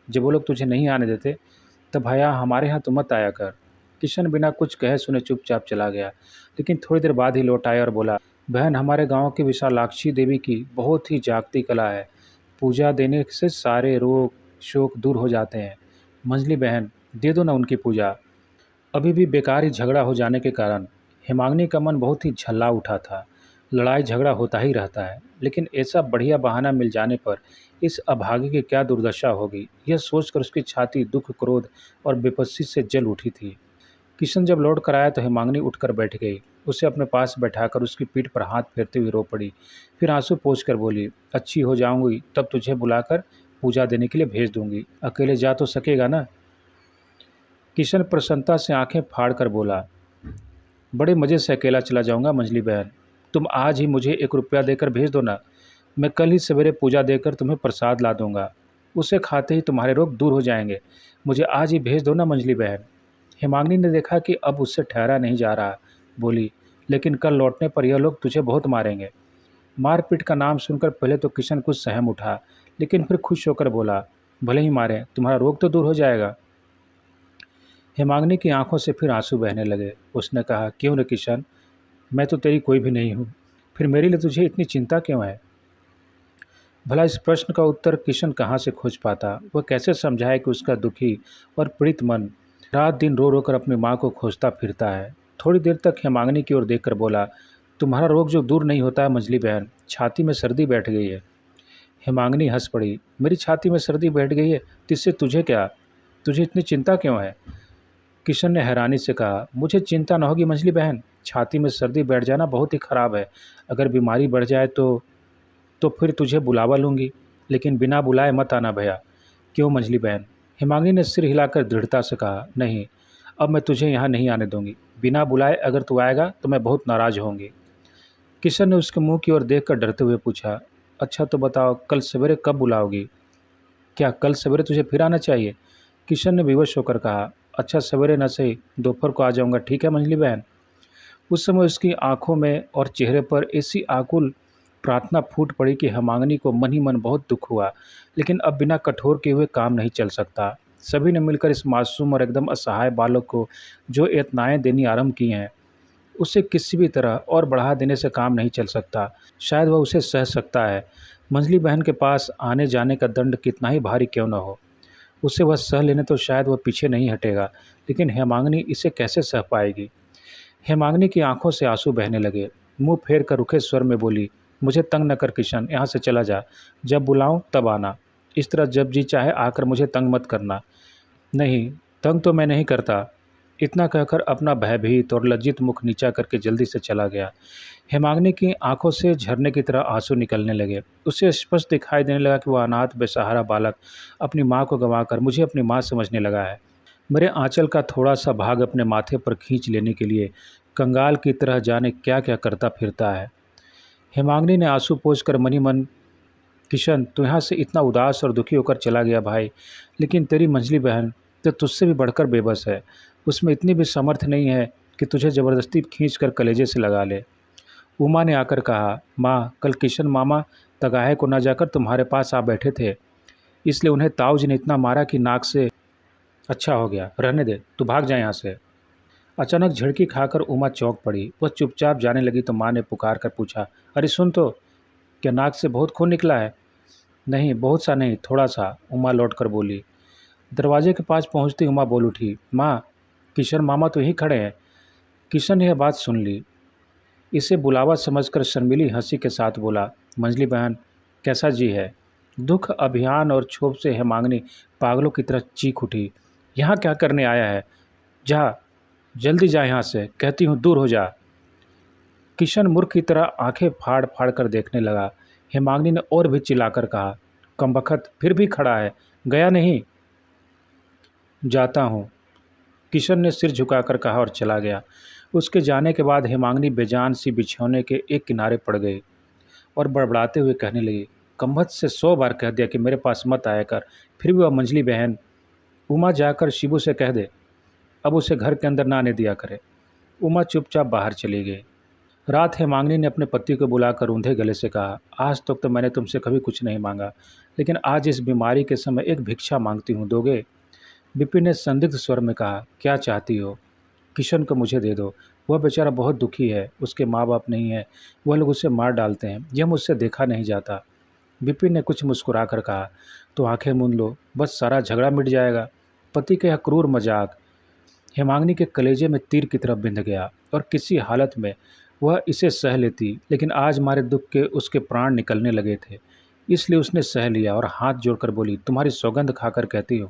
जब वो लोग तुझे नहीं आने देते तब भैया हमारे यहाँ तो मत आया कर। किशन बिना कुछ कहे सुने चुपचाप चला गया, लेकिन थोड़ी देर बाद ही लौट आया और बोला, बहन, हमारे गांव की विशालाक्षी देवी की बहुत ही जागती कला है। पूजा देने से सारे रोग शोक दूर हो जाते हैं। मंजली बहन, दे दो ना उनकी पूजा। अभी भी बेकार ही झगड़ा हो जाने के कारण हिमांगनी का मन बहुत ही झल्ला उठा था। लड़ाई झगड़ा होता ही रहता है, लेकिन ऐसा बढ़िया बहाना मिल जाने पर इस अभागे की क्या दुर्दशा होगी, यह सोचकर उसकी छाती दुख, क्रोध और विपत्ति से जल उठी थी। किशन जब लौट कर आया तो हिमांगनी उठकर बैठ गई। उसे अपने पास बैठाकर उसकी पीठ पर हाथ फेरते हुए रो पड़ी। फिर आंसू पोंछ कर बोली, अच्छी हो जाऊंगी तब तुझे बुलाकर पूजा देने के लिए भेज दूंगी। अकेले जा तो सकेगा ना? किशन प्रसन्नता से आंखें फाड़ कर बोला, बड़े मज़े से अकेला चला जाऊंगा मंजली बहन। तुम आज ही मुझे 1 रुपया देकर भेज दो ना। मैं कल ही सवेरे पूजा देकर तुम्हें प्रसाद ला दूंगा। उसे खाते ही तुम्हारे रोग दूर हो जाएंगे। मुझे आज ही भेज दो ना मंजली बहन। हिमांगनी ने देखा कि अब उससे ठहरा नहीं जा रहा, बोली, लेकिन कल लौटने पर यह लोग तुझे बहुत मारेंगे। मारपीट का नाम सुनकर पहले तो किशन कुछ सहम उठा, लेकिन फिर खुश होकर बोला, भले ही मारें, तुम्हारा रोग तो दूर हो जाएगा। हिमांगनी की आंखों से फिर आंसू बहने लगे। उसने कहा, क्यों रे किशन, मैं तो तेरी कोई भी नहीं हूँ, फिर मेरे लिए तुझे इतनी चिंता क्यों है? भला इस प्रश्न का उत्तर किशन कहाँ से खोज पाता? वह कैसे समझाए कि उसका दुखी और पीड़ित मन रात दिन रो रो कर अपनी माँ को खोजता फिरता है। थोड़ी देर तक हिमांगनी की ओर देखकर बोला, तुम्हारा रोग जो दूर नहीं होता है मंजली बहन, छाती में सर्दी बैठ गई है। हिमांगनी हंस पड़ी, मेरी छाती में सर्दी बैठ गई है तो इससे तुझे क्या? तुझे इतनी चिंता क्यों है? किशन ने हैरानी से कहा, मुझे चिंता न होगी मंजली बहन, छाती में सर्दी बैठ जाना बहुत ही खराब है। अगर बीमारी बढ़ जाए तो फिर तुझे बुलावा लूँगी, लेकिन बिना बुलाए मत आना भैया। क्यों मंजली बहन? हिमांगी ने सिर हिलाकर दृढ़ता से कहा, नहीं, अब मैं तुझे यहाँ नहीं आने दूंगी। बिना बुलाए अगर तू आएगा तो मैं बहुत नाराज़ होंगी। किशन ने उसके मुंह की ओर देखकर डरते हुए पूछा, अच्छा तो बताओ, कल सवेरे कब बुलाओगी? क्या कल सवेरे तुझे फिर आना चाहिए? किशन ने विवश होकर कहा, अच्छा सवेरे न सही, दोपहर को आ जाऊँगा, ठीक है मंजली बहन। उस समय उसकी आंखों में और चेहरे पर ऐसी आकुल प्रार्थना फूट पड़ी कि हिमांगनी को मन ही मन बहुत दुख हुआ, लेकिन अब बिना कठोर किए हुए काम नहीं चल सकता। सभी ने मिलकर इस मासूम और एकदम असहाय बालक को जो यातनाएं देनी आरंभ की हैं, उसे किसी भी तरह और बढ़ा देने से काम नहीं चल सकता। शायद वह उसे सह सकता है। मंजली बहन के पास आने जाने का दंड कितना ही भारी क्यों न हो, उसे वह सह लेने तो शायद वह पीछे नहीं हटेगा, लेकिन हेमांगनी इसे कैसे सह पाएगी? हेमांगनी की आंखों से आंसू बहने लगे। मुंह फेर कर रुखे स्वर में बोली, मुझे तंग न कर किशन, यहाँ से चला जा। जब बुलाऊं तब आना। इस तरह जब जी चाहे आकर मुझे तंग मत करना। नहीं, तंग तो मैं नहीं करता। इतना कहकर अपना भयभीत और लज्जित मुख नीचा करके जल्दी से चला गया। हेमांगनी की आंखों से झरने की तरह आंसू निकलने लगे। उसे स्पष्ट दिखाई देने लगा कि वह अनाथ बेसहारा बालक अपनी माँ को गंवाकर मुझे अपनी माँ समझने लगा है। मेरे आंचल का थोड़ा सा भाग अपने माथे पर खींच लेने के लिए कंगाल की तरह जाने क्या क्या करता फिरता है। हेमांगनी ने आंसू पोंछकर मन ही मन, किशन तू यहाँ से इतना उदास और दुखी होकर चला गया भाई, लेकिन तेरी मंजली बहन तो तुझसे भी बढ़कर बेबस है। उसमें इतनी भी सामर्थ्य नहीं है कि तुझे ज़बरदस्ती खींच कर कलेजे से लगा ले। उमा ने आकर कहा, माँ, कल किशन मामा तगाहे को न जाकर तुम्हारे पास आ बैठे थे, इसलिए उन्हें ताऊजी ने इतना मारा कि नाक से। अच्छा हो गया, रहने दे, तू भाग जाए यहाँ से। अचानक झड़की खाकर उमा चौंक पड़ी। वह चुपचाप जाने लगी तो माँ ने पुकार कर पूछा, अरे सुन तो, क्या नाक से बहुत खून निकला है? नहीं, बहुत सा नहीं, थोड़ा सा, उमा लौट कर बोली। दरवाजे के पास पहुंचती उमा बोल उठी, माँ, किशन मामा तो यहीं खड़े हैं। किशन ने यह बात सुन ली। इसे बुलावा समझकर शर्मिली हंसी के साथ बोला, मंजली बहन, कैसा जी है? दुख, अभियान और क्षोभ से हेमांगनी पागलों की तरह चीख उठी, यहाँ क्या करने आया है? जा, जल्दी जा यहाँ से, कहती हूँ दूर हो जा। किशन मूर्ख की तरह आंखें फाड़ फाड़ कर देखने लगा। हेमांगनी ने और भी चिल्लाकर कहा, कमबख्त फिर भी खड़ा है, गया नहीं? जाता हूँ, किशन ने सिर झुकाकर कहा और चला गया। उसके जाने के बाद हेमांगनी बेजान सी बिछौने के एक किनारे पड़ गई और बड़बड़ाते हुए कहने लगी, कमबख्त से 100 बार कह दिया कि मेरे पास मत आया कर, फिर भी वह मंजली बहन। उमा जाकर शिबू से कह दे अब उसे घर के अंदर ना आने दिया करे। उमा चुपचाप बाहर चली गई। रात हेमांगिनी ने अपने पति को बुलाकर रूंधे गले से कहा, आज तक तो मैंने तुमसे कभी कुछ नहीं मांगा, लेकिन आज इस बीमारी के समय एक भिक्षा मांगती हूँ, दोगे? विपिन ने संदिग्ध स्वर में कहा, क्या चाहती हो? किशन को मुझे दे दो, वह बेचारा बहुत दुखी है, उसके माँ बाप नहीं है, वह लोग उसे मार डालते हैं, यह मुझसे देखा नहीं जाता। विपिन ने कुछ मुस्कुरा कर कहा, तो आंखें मूंद लो, बस सारा झगड़ा मिट जाएगा। पति का यह क्रूर मजाक हेमांगिनी के कलेजे में तीर की तरफ बिंध गया और किसी हालत में वह इसे सह लेती, लेकिन आज मारे दुख के उसके प्राण निकलने लगे थे, इसलिए उसने सह लिया और हाथ जोड़कर बोली, तुम्हारी सौगंध खाकर कहती हूँ,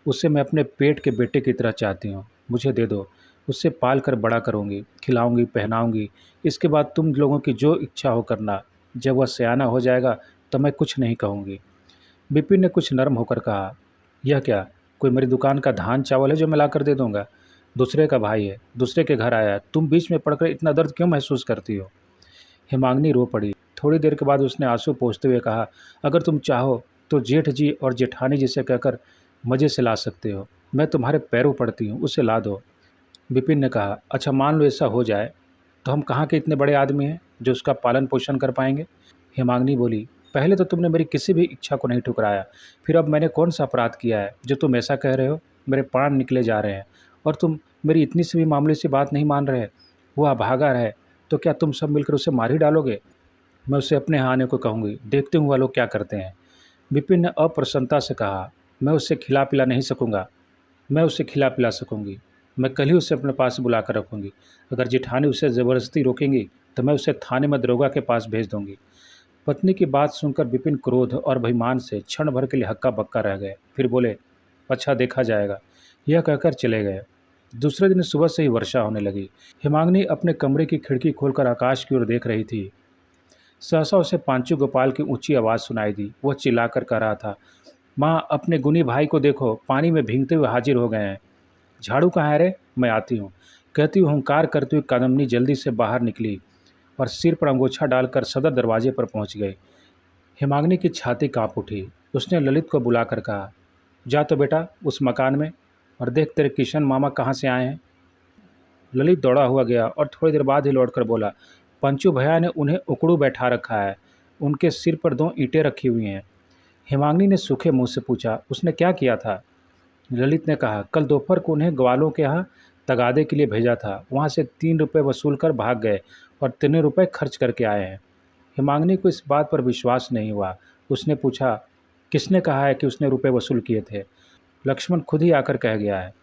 उसे मैं अपने पेट के बेटे की तरह चाहती हूँ, मुझे दे दो, उससे पाल कर बड़ा करूँगी, खिलाऊंगी, पहनाऊंगी, इसके बाद तुम लोगों की जो इच्छा हो करना, जब वह सयाना हो जाएगा तो मैं कुछ नहीं कहूँगी। विपिन ने कुछ नर्म होकर कहा, यह क्या, कोई मेरी दुकान का धान चावल है जो मैं ला कर दे दूंगा? दूसरे का भाई है, दूसरे के घर आया है, तुम बीच में पड़कर इतना दर्द क्यों महसूस करती हो? हेमांगिनी रो पड़ी। थोड़ी देर के बाद उसने आंसू पोंछते हुए कहा, अगर तुम चाहो तो जेठ जी और जेठानी जी से कहकर मज़े से ला सकते हो, मैं तुम्हारे पैरों पड़ती हूँ, उसे ला दो। विपिन ने कहा, अच्छा मान लो ऐसा हो जाए तो हम कहाँ के इतने बड़े आदमी हैं जो उसका पालन पोषण कर पाएंगे? हेमांगिनी बोली, पहले तो तुमने मेरी किसी भी इच्छा को नहीं ठुकराया, फिर अब मैंने कौन सा अपराध किया है जो तुम ऐसा कह रहे हो? मेरे प्राण निकले जा रहे हैं और तुम मेरी इतनी सी भी मामूली सी बात नहीं मान रहे। वो अभागा है तो क्या तुम सब मिलकर उसे मार ही डालोगे? मैं उसे अपने यहाँ आने को कहूँगी, देखते हूँ वह लोग क्या करते हैं। विपिन ने अप्रसन्नता से कहा, मैं उसे खिला पिला नहीं सकूँगा, मैं उसे खिला पिला सकूँगी, मैं कल ही उसे अपने पास बुला कर रखूँगी। अगर जेठानी उसे ज़बरदस्ती रोकेंगी तो मैं उसे थाने में दरोगा के पास भेज दूँगी। पत्नी की बात सुनकर विपिन क्रोध और अभिमान से क्षण भर के लिए हक्का बक्का रह गए, फिर बोले, अच्छा देखा जाएगा, यह कहकर चले गए। दूसरे दिन सुबह से ही वर्षा होने लगी। हेमांगिनी अपने कमरे की खिड़की खोलकर आकाश की ओर देख रही थी। सहसा उसे पांचू गोपाल की ऊंची आवाज़ सुनाई दी। वह चिल्लाकर कह रहा था, माँ अपने गुनी भाई को देखो, पानी में भीगते हुए हाजिर हो गए हैं। झाड़ू कहाँ है रे? मैं आती हूँ, कहती हुई हुंकार करती हुई कादम्बनी जल्दी से बाहर निकली और सिर पर अंगोछा डालकर सदर दरवाजे पर पहुँच गई। हेमांगिनी की छाती काँप उठी। उसने ललित को बुलाकर कहा, जा तो बेटा उस मकान में और देख तेरे किशन मामा कहाँ से आए हैं। ललित दौड़ा हुआ गया और थोड़ी देर बाद ही लौटकर बोला, पंचू भैया ने उन्हें उकड़ू बैठा रखा है, उनके सिर पर 2 ईंटें रखी हुई हैं। हेमांगिनी ने सूखे मुंह से पूछा, उसने क्या किया था? ललित ने कहा, कल दोपहर को उन्हें ग्वालों के यहाँ तगादे के लिए भेजा था, वहाँ से 3 रुपये वसूल कर भाग गए और 3 रुपये खर्च करके आए हैं। हेमांगिनी को इस बात पर विश्वास नहीं हुआ। उसने पूछा, किसने कहा है कि उसने रुपए वसूल किए थे? लक्ष्मण खुद ही आकर कह गया है।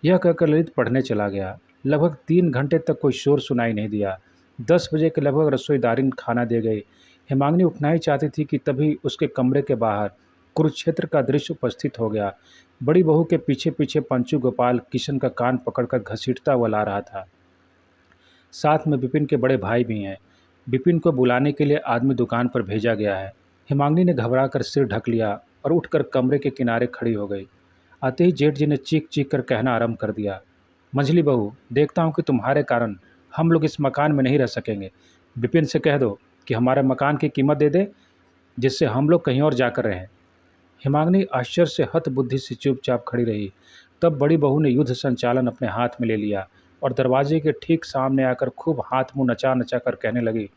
यह कहकर ललित पढ़ने चला गया। लगभग 3 घंटे तक कोई शोर सुनाई नहीं दिया। 10 बजे के लगभग रसोईदारी खाना दे गई। हेमांगिनी उठना ही चाहती थी कि तभी उसके कमरे के बाहर कुरुक्षेत्र का दृश्य उपस्थित हो गया। बड़ी बहू के पीछे पीछे पंचू गोपाल किशन का कान पकड़कर घसीटता हुआ ला रहा था। साथ में विपिन के बड़े भाई भी हैं। विपिन को बुलाने के लिए आदमी दुकान पर भेजा गया है। हेमांगिनी ने घबराकर सिर ढक लिया और उठकर कमरे के किनारे खड़ी हो गई। आते ही जेठ जी ने चीख चीख कर कहना आरंभ कर दिया, मंझली बहू, देखता हूँ कि तुम्हारे कारण हम लोग इस मकान में नहीं रह सकेंगे। विपिन से कह दो कि हमारे मकान की कीमत दे दे, जिससे हम लोग कहीं और जाकर रहें। हेमांगिनी आश्चर्य से हतबुद्धि से चुपचाप खड़ी रही। तब बड़ी बहू ने युद्ध संचालन अपने हाथ में ले लिया और दरवाजे के ठीक सामने आकर खूब हाथ मुंह नचा नचा कर कहने लगी,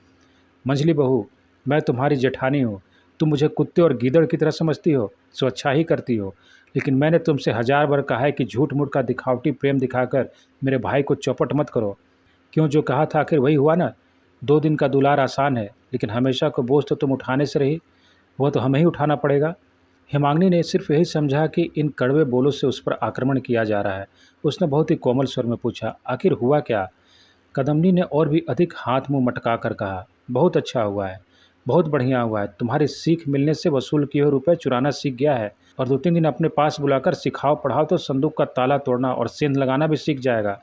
मंझली बहू, मैं तुम्हारी जेठानी हूँ। तुम मुझे कुत्ते और गीदड़ की तरह समझती हो, सो अच्छा ही करती हो, लेकिन मैंने तुमसे 1000 बार कहा है कि झूठ मूठ का दिखावटी प्रेम दिखाकर मेरे भाई को चौपट मत करो। क्यों, जो कहा था आखिर वही हुआ ना। 2 दिन का दुलार आसान है, लेकिन हमेशा को बोझ तो तुम उठाने से रही, वह तो हमें ही उठाना पड़ेगा। हेमांगिनी ने सिर्फ यही समझा कि इन कड़वे बोलों से उस पर आक्रमण किया जा रहा है। उसने बहुत ही कोमल स्वर में पूछा, आखिर हुआ क्या? कदम्बनी ने और भी अधिक हाथ मुंह मटका कर कहा, बहुत अच्छा हुआ है, बहुत बढ़िया हुआ है। तुम्हारी सीख मिलने से वसूल किए हुए रुपये चुराना सीख गया है और 2-3 दिन अपने पास बुलाकर सिखाओ पढ़ाओ तो संदूक का ताला तोड़ना और सेंध लगाना भी सीख जाएगा।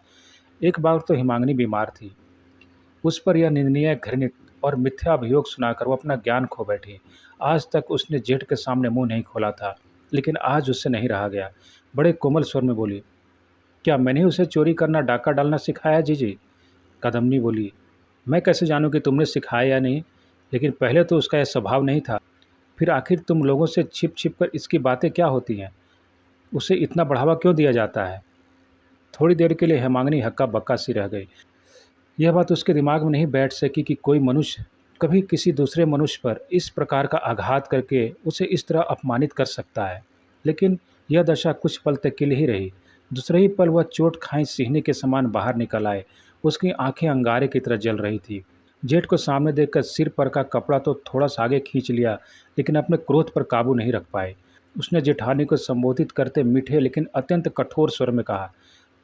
एक बार तो हेमांगिनी बीमार थी। उस पर यह निंदनीय, घृणित और मिथ्या अभियोग सुनाकर वो अपना ज्ञान खो बैठी। आज तक उसने जेठ के सामने मुंह नहीं खोला था, लेकिन आज उससे नहीं रहा गया। बड़े कोमल स्वर में बोली, क्या मैंने उसे चोरी करना, डाका डालना सिखाया जीजी? कदम्बनी बोली, मैं कैसे जानूं कि तुमने सिखाया या नहीं, लेकिन पहले तो उसका यह स्वभाव नहीं था, फिर आखिर तुम लोगों से छिप छिप कर इसकी बातें क्या होती हैं? उसे इतना बढ़ावा क्यों दिया जाता है? थोड़ी देर के लिए हेमांगिनी हक्का बक्का सी रह गई। यह बात उसके दिमाग में नहीं बैठ सकी कि कोई मनुष्य कभी किसी दूसरे मनुष्य पर इस प्रकार का आघात करके उसे इस तरह अपमानित कर सकता है। लेकिन यह दशा कुछ पल तक के लिए ही रही। दूसरे ही पल वह चोट खाई सिंहनी के समान बाहर निकल आए। उसकी आंखें अंगारे की तरह जल रही थी। जेठ को सामने देखकर सिर पर का कपड़ा तो थोड़ा सा आगे खींच लिया, लेकिन अपने क्रोध पर काबू नहीं रख पाए। उसने जेठानी को संबोधित करते मीठे लेकिन अत्यंत कठोर स्वर में कहा,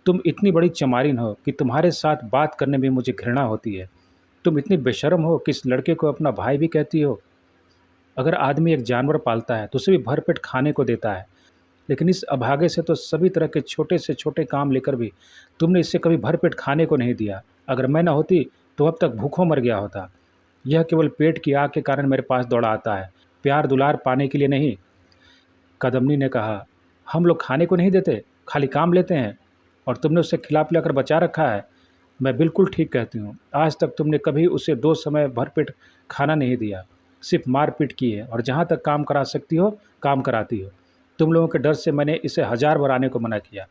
तुम इतनी बड़ी चमारिन हो कि तुम्हारे साथ बात करने में मुझे घृणा होती है। तुम इतनी बेशर्म हो कि इस लड़के को अपना भाई भी कहती हो। अगर आदमी एक जानवर पालता है तो उसे भी भरपेट खाने को देता है, लेकिन इस अभागे से तो सभी तरह के छोटे से छोटे काम लेकर भी तुमने इससे कभी भरपेट खाने को नहीं दिया। अगर मैं न होती तो अब तक भूखों मर गया होता। यह केवल पेट की आग के कारण मेरे पास दौड़ा आता है, प्यार दुलार पाने के लिए नहीं। कदमनी ने कहा, हम लोग खाने को नहीं देते, खाली काम लेते हैं, और तुमने उसे खिला पिलाकर बचा रखा है। मैं बिल्कुल ठीक कहती हूँ। आज तक तुमने कभी उसे 2 समय भरपेट खाना नहीं दिया, सिर्फ मारपीट की है, और जहाँ तक काम करा सकती हो काम कराती हो। तुम लोगों के डर से मैंने इसे 1000 बार आने को मना किया,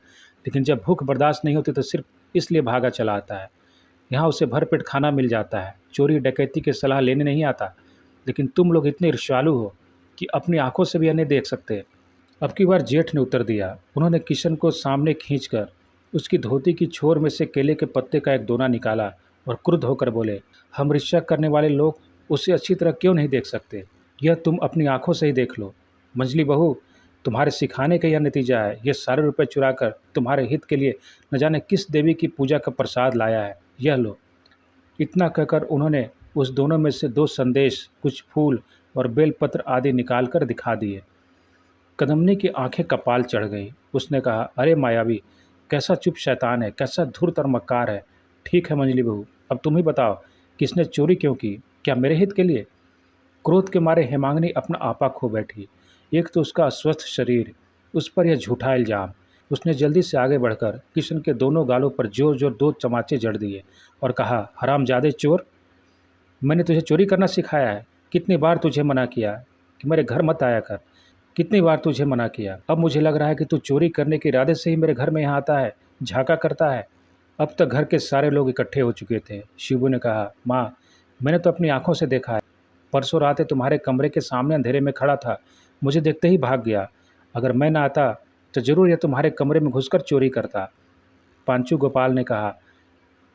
लेकिन जब भूख बर्दाश्त नहीं होती तो सिर्फ इसलिए भागा चला आता है। यहाँ उसे भरपेट खाना मिल जाता है, चोरी डकैती की सलाह लेने नहीं आता। लेकिन तुम लोग इतने ईर्ष्यालु हो कि अपनी आंखों से भी यह नहीं देख सकते। अब की बार जेठ ने उत्तर दिया। उन्होंने किशन को सामने खींचकर उसकी धोती की छोर में से केले के पत्ते का एक दोना निकाला और क्रुद्ध होकर बोले, हम ईर्ष्या करने वाले लोग उसे अच्छी तरह क्यों नहीं देख सकते? यह तुम अपनी आंखों से ही देख लो। मंझली बहू, तुम्हारे सिखाने का यह नतीजा है। यह सारे रुपए चुराकर तुम्हारे हित के लिए न जाने किस देवी की पूजा का प्रसाद लाया है। यह लो। इतना कहकर उन्होंने उस दोनों में से 2 संदेश, कुछ फूल और बेलपत्र आदि निकालकर दिखा दिए। कदमनी की आंखें कपाल चढ़ गईं। उसने कहा, अरे मायावी, कैसा चुप शैतान है, कैसा धूर्त और मक्कार है। ठीक है मंजली बहू, अब तुम ही बताओ, किसने चोरी क्यों की? क्या मेरे हित के लिए? क्रोध के मारे हेमांगिनी अपना आपा खो बैठी। एक तो उसका अस्वस्थ शरीर, उस पर यह झूठा इल्जाम। उसने जल्दी से आगे बढ़कर किशन के दोनों गालों पर जोर जोर 2 चमाचे जड़ दिए और कहा, हरामजादे चोर, मैंने तुझे चोरी करना सिखाया है? कितनी बार तुझे मना किया कि मेरे घर मत आया कर? कितनी बार तुझे मना किया? अब मुझे लग रहा है कि तू चोरी करने के इरादे से ही मेरे घर में यहाँ आता है, झांका करता है। अब तक घर के सारे लोग इकट्ठे हो चुके थे। शिबू ने कहा, माँ, मैंने तो अपनी आंखों से देखा है। परसों रात तुम्हारे कमरे के सामने अंधेरे में खड़ा था, मुझे देखते ही भाग गया। अगर मैं ना आता तो जरूर यह तुम्हारे कमरे में घुसकर चोरी करता। पांचू गोपाल ने कहा,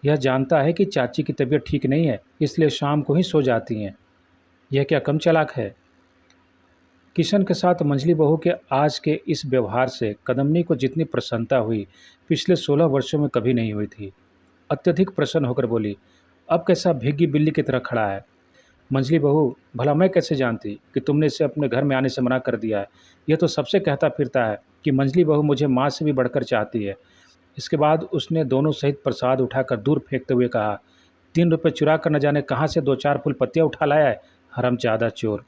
यह जानता है कि चाची की तबीयत ठीक नहीं है, इसलिए शाम को ही सो जाती हैं। यह क्या कम चालाक है? किशन के साथ मंझली बहू के आज के इस व्यवहार से कदमनी को जितनी प्रसन्नता हुई, पिछले 16 वर्षों में कभी नहीं हुई थी। अत्यधिक प्रसन्न होकर बोली, अब कैसा भीगी बिल्ली की तरह खड़ा है। मंझली बहू, भला मैं कैसे जानती कि तुमने इसे अपने घर में आने से मना कर दिया है? यह तो सबसे कहता फिरता है कि मंझली बहू मुझे माँ से भी बढ़कर चाहती है। इसके बाद उसने दोनों सहित प्रसाद उठाकर दूर फेंकते हुए कहा, 3 रुपये चुरा कर न जाने कहाँ से 2-4 फूल पत्तियाँ उठा लाया है, हरामजादा चोर।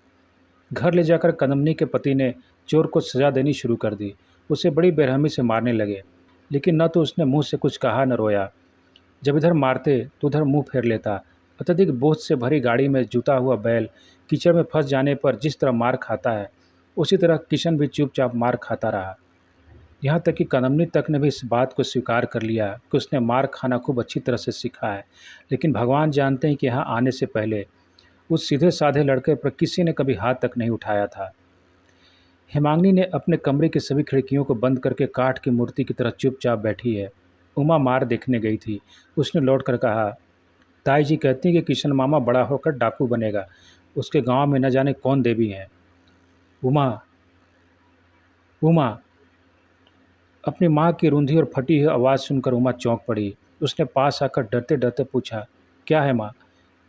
घर ले जाकर कदमनी के पति ने चोर को सजा देनी शुरू कर दी। उसे बड़ी बेरहमी से मारने लगे, लेकिन न तो उसने मुंह से कुछ कहा न रोया। जब इधर मारते तो उधर मुंह फेर लेता। अत्यधिक बोझ से भरी गाड़ी में जुता हुआ बैल कीचड़ में फंस जाने पर जिस तरह मार खाता है, उसी तरह किशन भी चुपचाप मार खाता रहा। यहाँ तक कि कदमनी तक ने भी इस बात को स्वीकार कर लिया कि उसने मार खाना खूब अच्छी तरह से सीखा है। लेकिन भगवान जानते हैं कि यहाँ आने से पहले उस सीधे साधे लड़के पर किसी ने कभी हाथ तक नहीं उठाया था। हेमांगिनी ने अपने कमरे की सभी खिड़कियों को बंद करके काठ की मूर्ति की तरह चुपचाप बैठी है। उमा मार देखने गई थी। उसने लौटकर कहा, ताई जी कहती हैं कि किशन मामा बड़ा होकर डाकू बनेगा। उसके गांव में न जाने कौन देवी हैं। उमा उमा अपनी माँ की रूंधी और फटी हुई आवाज़ सुनकर उमा चौंक पड़ी। उसने पास आकर डरते डरते पूछा, क्या है माँ?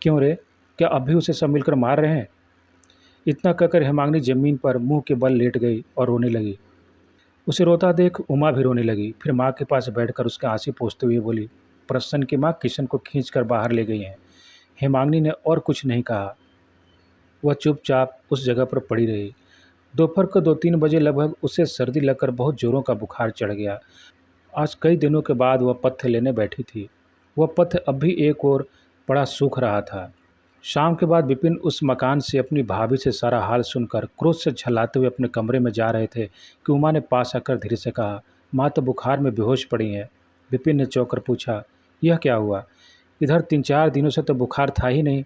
क्यों रे, क्या अब भी उसे सब मिलकर मार रहे हैं? इतना कहकर हेमांगिनी जमीन पर मुंह के बल लेट गई और रोने लगी। उसे रोता देख उमा भी रोने लगी। फिर माँ के पास बैठकर उसके आंसू पोंछते हुए बोली, प्रसन्न की माँ किशन को खींचकर बाहर ले गई हैं। हेमांगिनी ने और कुछ नहीं कहा। वह चुपचाप उस जगह पर पड़ी रही। दोपहर को 2-3 बजे लगभग उसे सर्दी लगकर बहुत जोरों का बुखार चढ़ गया। आज कई दिनों के बाद वह पथ्य लेने बैठी थी। वह पथ्य अब भी एक ओर बड़ा सूख रहा था। शाम के बाद विपिन उस मकान से अपनी भाभी से सारा हाल सुनकर क्रोध से झल्लाते हुए अपने कमरे में जा रहे थे कि उमा ने पास आकर धीरे से कहा, माँ तो बुखार में बेहोश पड़ी हैं। विपिन ने चौंक कर पूछा, यह क्या हुआ? इधर 3-4 दिनों से तो बुखार था ही नहीं।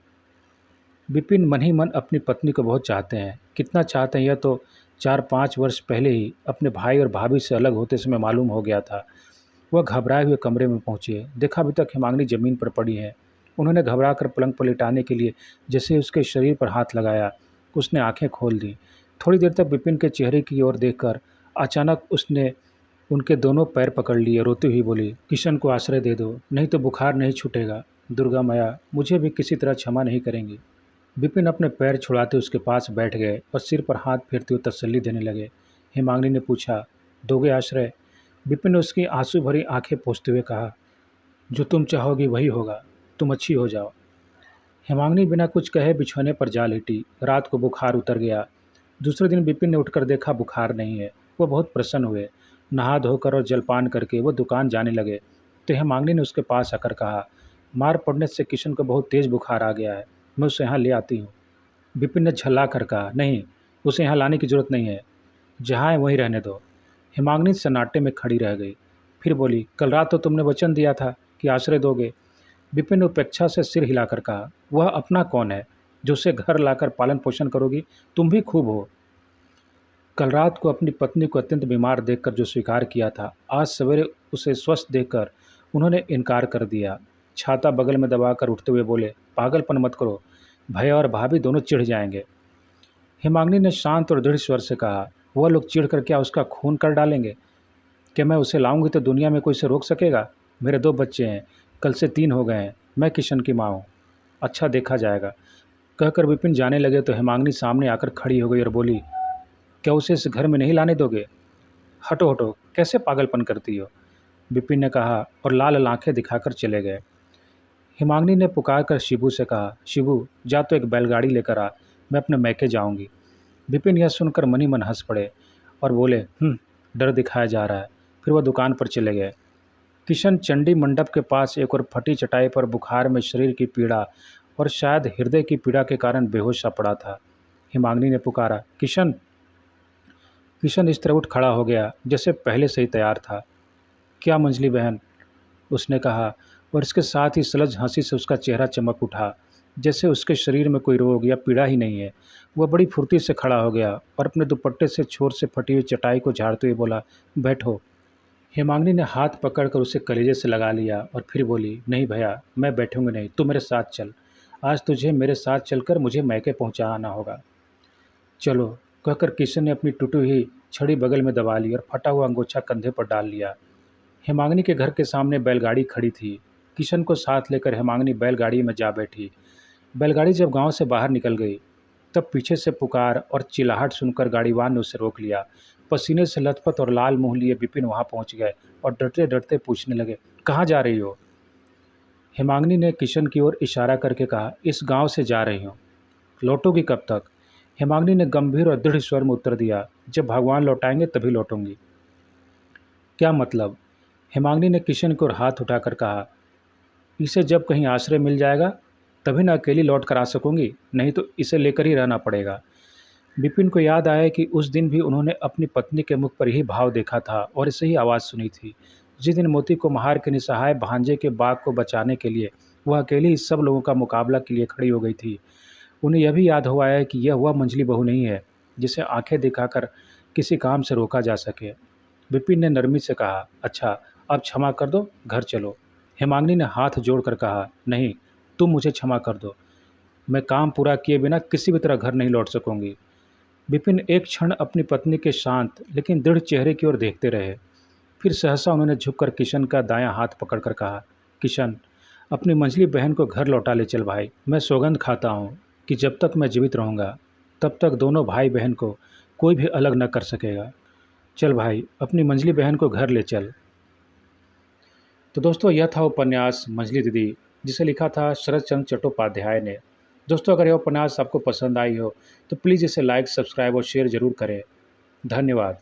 विपिन मन ही मन अपनी पत्नी को बहुत चाहते हैं। कितना चाहते हैं यह तो 4-5 वर्ष पहले ही अपने भाई और भाभी से अलग होते समय मालूम हो गया था। वह घबराए हुए कमरे में पहुंचे, देखा अभी तक हिमांगनी जमीन पर पड़ी है। उन्होंने घबराकर पलंग पर लिटाने के लिए जैसे ही उसके शरीर पर हाथ लगाया, उसने आंखें खोल दी। थोड़ी देर तक विपिन के चेहरे की ओर देखकर अचानक उसने उनके दोनों पैर पकड़ लिए, रोती हुई बोली, किशन को आश्रय दे दो, नहीं तो बुखार नहीं छूटेगा। दुर्गा माया मुझे भी किसी तरह क्षमा नहीं करेंगी। विपिन अपने पैर छुड़ाते उसके पास बैठ गए और सिर पर हाथ फेरते हुए तसल्ली देने लगे। हिमांगनी ने पूछा, दोगे आश्रय? विपिन ने उसकी आंसू भरी आंखें पोंछते हुए कहा, जो तुम चाहोगी वही होगा, तुम अच्छी हो जाओ। हिमांगनी बिना कुछ कहे बिछौने पर जा लेटी। रात को बुखार उतर गया। दूसरे दिन विपिन ने उठकर देखा बुखार नहीं है। वह बहुत प्रसन्न हुए। नहा धोकर और जलपान करके वो दुकान जाने लगे तो हिमांगनी ने उसके पास आकर कहा, मार पड़ने से किशन को बहुत तेज़ बुखार आ गया है, मैं उसे यहाँ ले आती हूँ। विपिन ने झल्ला कर कहा, नहीं, उसे यहाँ लाने की ज़रूरत नहीं है, जहाँ है वहीं रहने दो। हिमांगनी सन्नाटे में खड़ी रह गई। फिर बोली, कल रात तो तुमने वचन दिया था कि आश्रय दोगे। विपिन ने उपेक्षा से सिर हिलाकर कहा, वह अपना कौन है जो उसे घर लाकर पालन पोषण करोगी? तुम भी खूब हो। कल रात को अपनी पत्नी को अत्यंत बीमार देखकर जो स्वीकार किया था, आज सवेरे उसे स्वस्थ देखकर उन्होंने इनकार कर दिया। छाता बगल में दबाकर उठते हुए बोले, पागलपन मत करो, भैया और भाभी दोनों चिढ़ जाएंगे। हिमांगनी ने शांत और दृढ़ स्वर से कहा, वह लोग चिढ़कर क्या उसका खून कर डालेंगे? क्या मैं उसे लाऊंगी तो दुनिया में कोई इसे रोक सकेगा? मेरे 2 बच्चे हैं, कल से 3 हो गए हैं, मैं किशन की माँ हूँ, अच्छा देखा जाएगा। कहकर विपिन जाने लगे तो हिमांगनी सामने आकर खड़ी हो गई और बोली, क्या उसे इस घर में नहीं लाने दोगे? हटो हटो, कैसे पागलपन करती हो? विपिन ने कहा और लाल लाल आंखें दिखाकर चले गए। हिमांगनी ने पुकार कर शिबू से कहा, शिबू जा तो एक बैलगाड़ी लेकर आ, मैं अपने मैके जाऊंगी। विपिन यह सुनकर मन ही मन हंस पड़े और बोले, डर दिखाया जा रहा है। फिर वह दुकान पर चले गए। किशन चंडी मंडप के पास एक और फटी चटाई पर बुखार में शरीर की पीड़ा और शायद हृदय की पीड़ा के कारण बेहोश सा पड़ा था। हिमांगनी ने पुकारा, किशन। किशन इस तरह उठ खड़ा हो गया जैसे पहले से ही तैयार था। क्या मंजली बहन? उसने कहा और इसके साथ ही सलज हंसी से उसका चेहरा चमक उठा, जैसे उसके शरीर में कोई रोग या पीड़ा ही नहीं है। वह बड़ी फुर्ती से खड़ा हो गया और अपने दुपट्टे से छोर से फटी हुई चटाई को झाड़ते हुए बोला, बैठो। हिमांगनी ने हाथ पकड़कर उसे कलेजे से लगा लिया और फिर बोली, नहीं भैया, मैं बैठूंगी नहीं, तू मेरे साथ चल। आज तुझे मेरे साथ चलकर मुझे मैके पहुंचाना होगा। चलो, कहकर किशन ने अपनी टूटी हुई छड़ी बगल में दबा ली और फटा हुआ अंगोछा कंधे पर डाल लिया। हिमांगनी के घर के सामने बैलगाड़ी खड़ी थी। किशन को साथ लेकर हिमांगनी बैलगाड़ी में जा बैठी। बैलगाड़ी जब गांव से बाहर निकल गई तब पीछे से पुकार और चिल्लाहट सुनकर गाड़ीवान ने उसे रोक लिया। पसीने से लथपथ और लाल मुंह लिए विपिन वहां पहुंच गए और डरते डरते पूछने लगे, कहाँ जा रही हो? हिमांगनी ने किशन की ओर इशारा करके कहा, इस गांव से जा रही हूँ। लौटोगी कब तक? हिमांगनी ने गंभीर और दृढ़ स्वर में उत्तर दिया, जब भगवान लौटाएंगे तभी लौटूंगी। क्या मतलब? हिमांगनी ने किशन की ओर हाथ उठाकर कहा, इसे जब कहीं आश्रय मिल जाएगा तभी न अकेली लौट कर आ सकूंगी, नहीं तो इसे लेकर ही रहना पड़ेगा। विपिन को याद आया कि उस दिन भी उन्होंने अपनी पत्नी के मुख पर यही भाव देखा था और इसे ही आवाज़ सुनी थी। जिस दिन मोती को महार के निसहाय भांजे के बाग को बचाने के लिए वह अकेली इस सब लोगों का मुकाबला के लिए खड़ी हो गई थी। उन्हें यह भी याद हुआ है कि यह वह मंझली बहू नहीं है जिसे आंखें दिखाकर किसी काम से रोका जा सके। विपिन ने नरमी से कहा, अच्छा अब क्षमा कर दो, घर चलो। हिमांगनी ने हाथ जोड़कर कहा, नहीं, तुम मुझे क्षमा कर दो, मैं काम पूरा किए बिना किसी भी तरह घर नहीं लौट सकूंगी। विपिन एक क्षण अपनी पत्नी के शांत लेकिन दृढ़ चेहरे की ओर देखते रहे। फिर सहसा उन्होंने झुककर किशन का दायां हाथ पकड़कर कहा, किशन, अपनी मंझली बहन को घर लौटा ले चल भाई। मैं सौगंध खाता हूँ कि जब तक मैं जीवित रहूँगा तब तक दोनों भाई बहन को कोई भी अलग न कर सकेगा। चल भाई, अपनी मंझली बहन को घर ले चल। तो दोस्तों, यह था उपन्यास मंझली दीदी, जिसे लिखा था शरत चंद्र चट्टोपाध्याय ने। दोस्तों, अगर यह उपन्यास आपको पसंद आई हो तो प्लीज़ इसे लाइक, सब्सक्राइब और शेयर ज़रूर करें। धन्यवाद।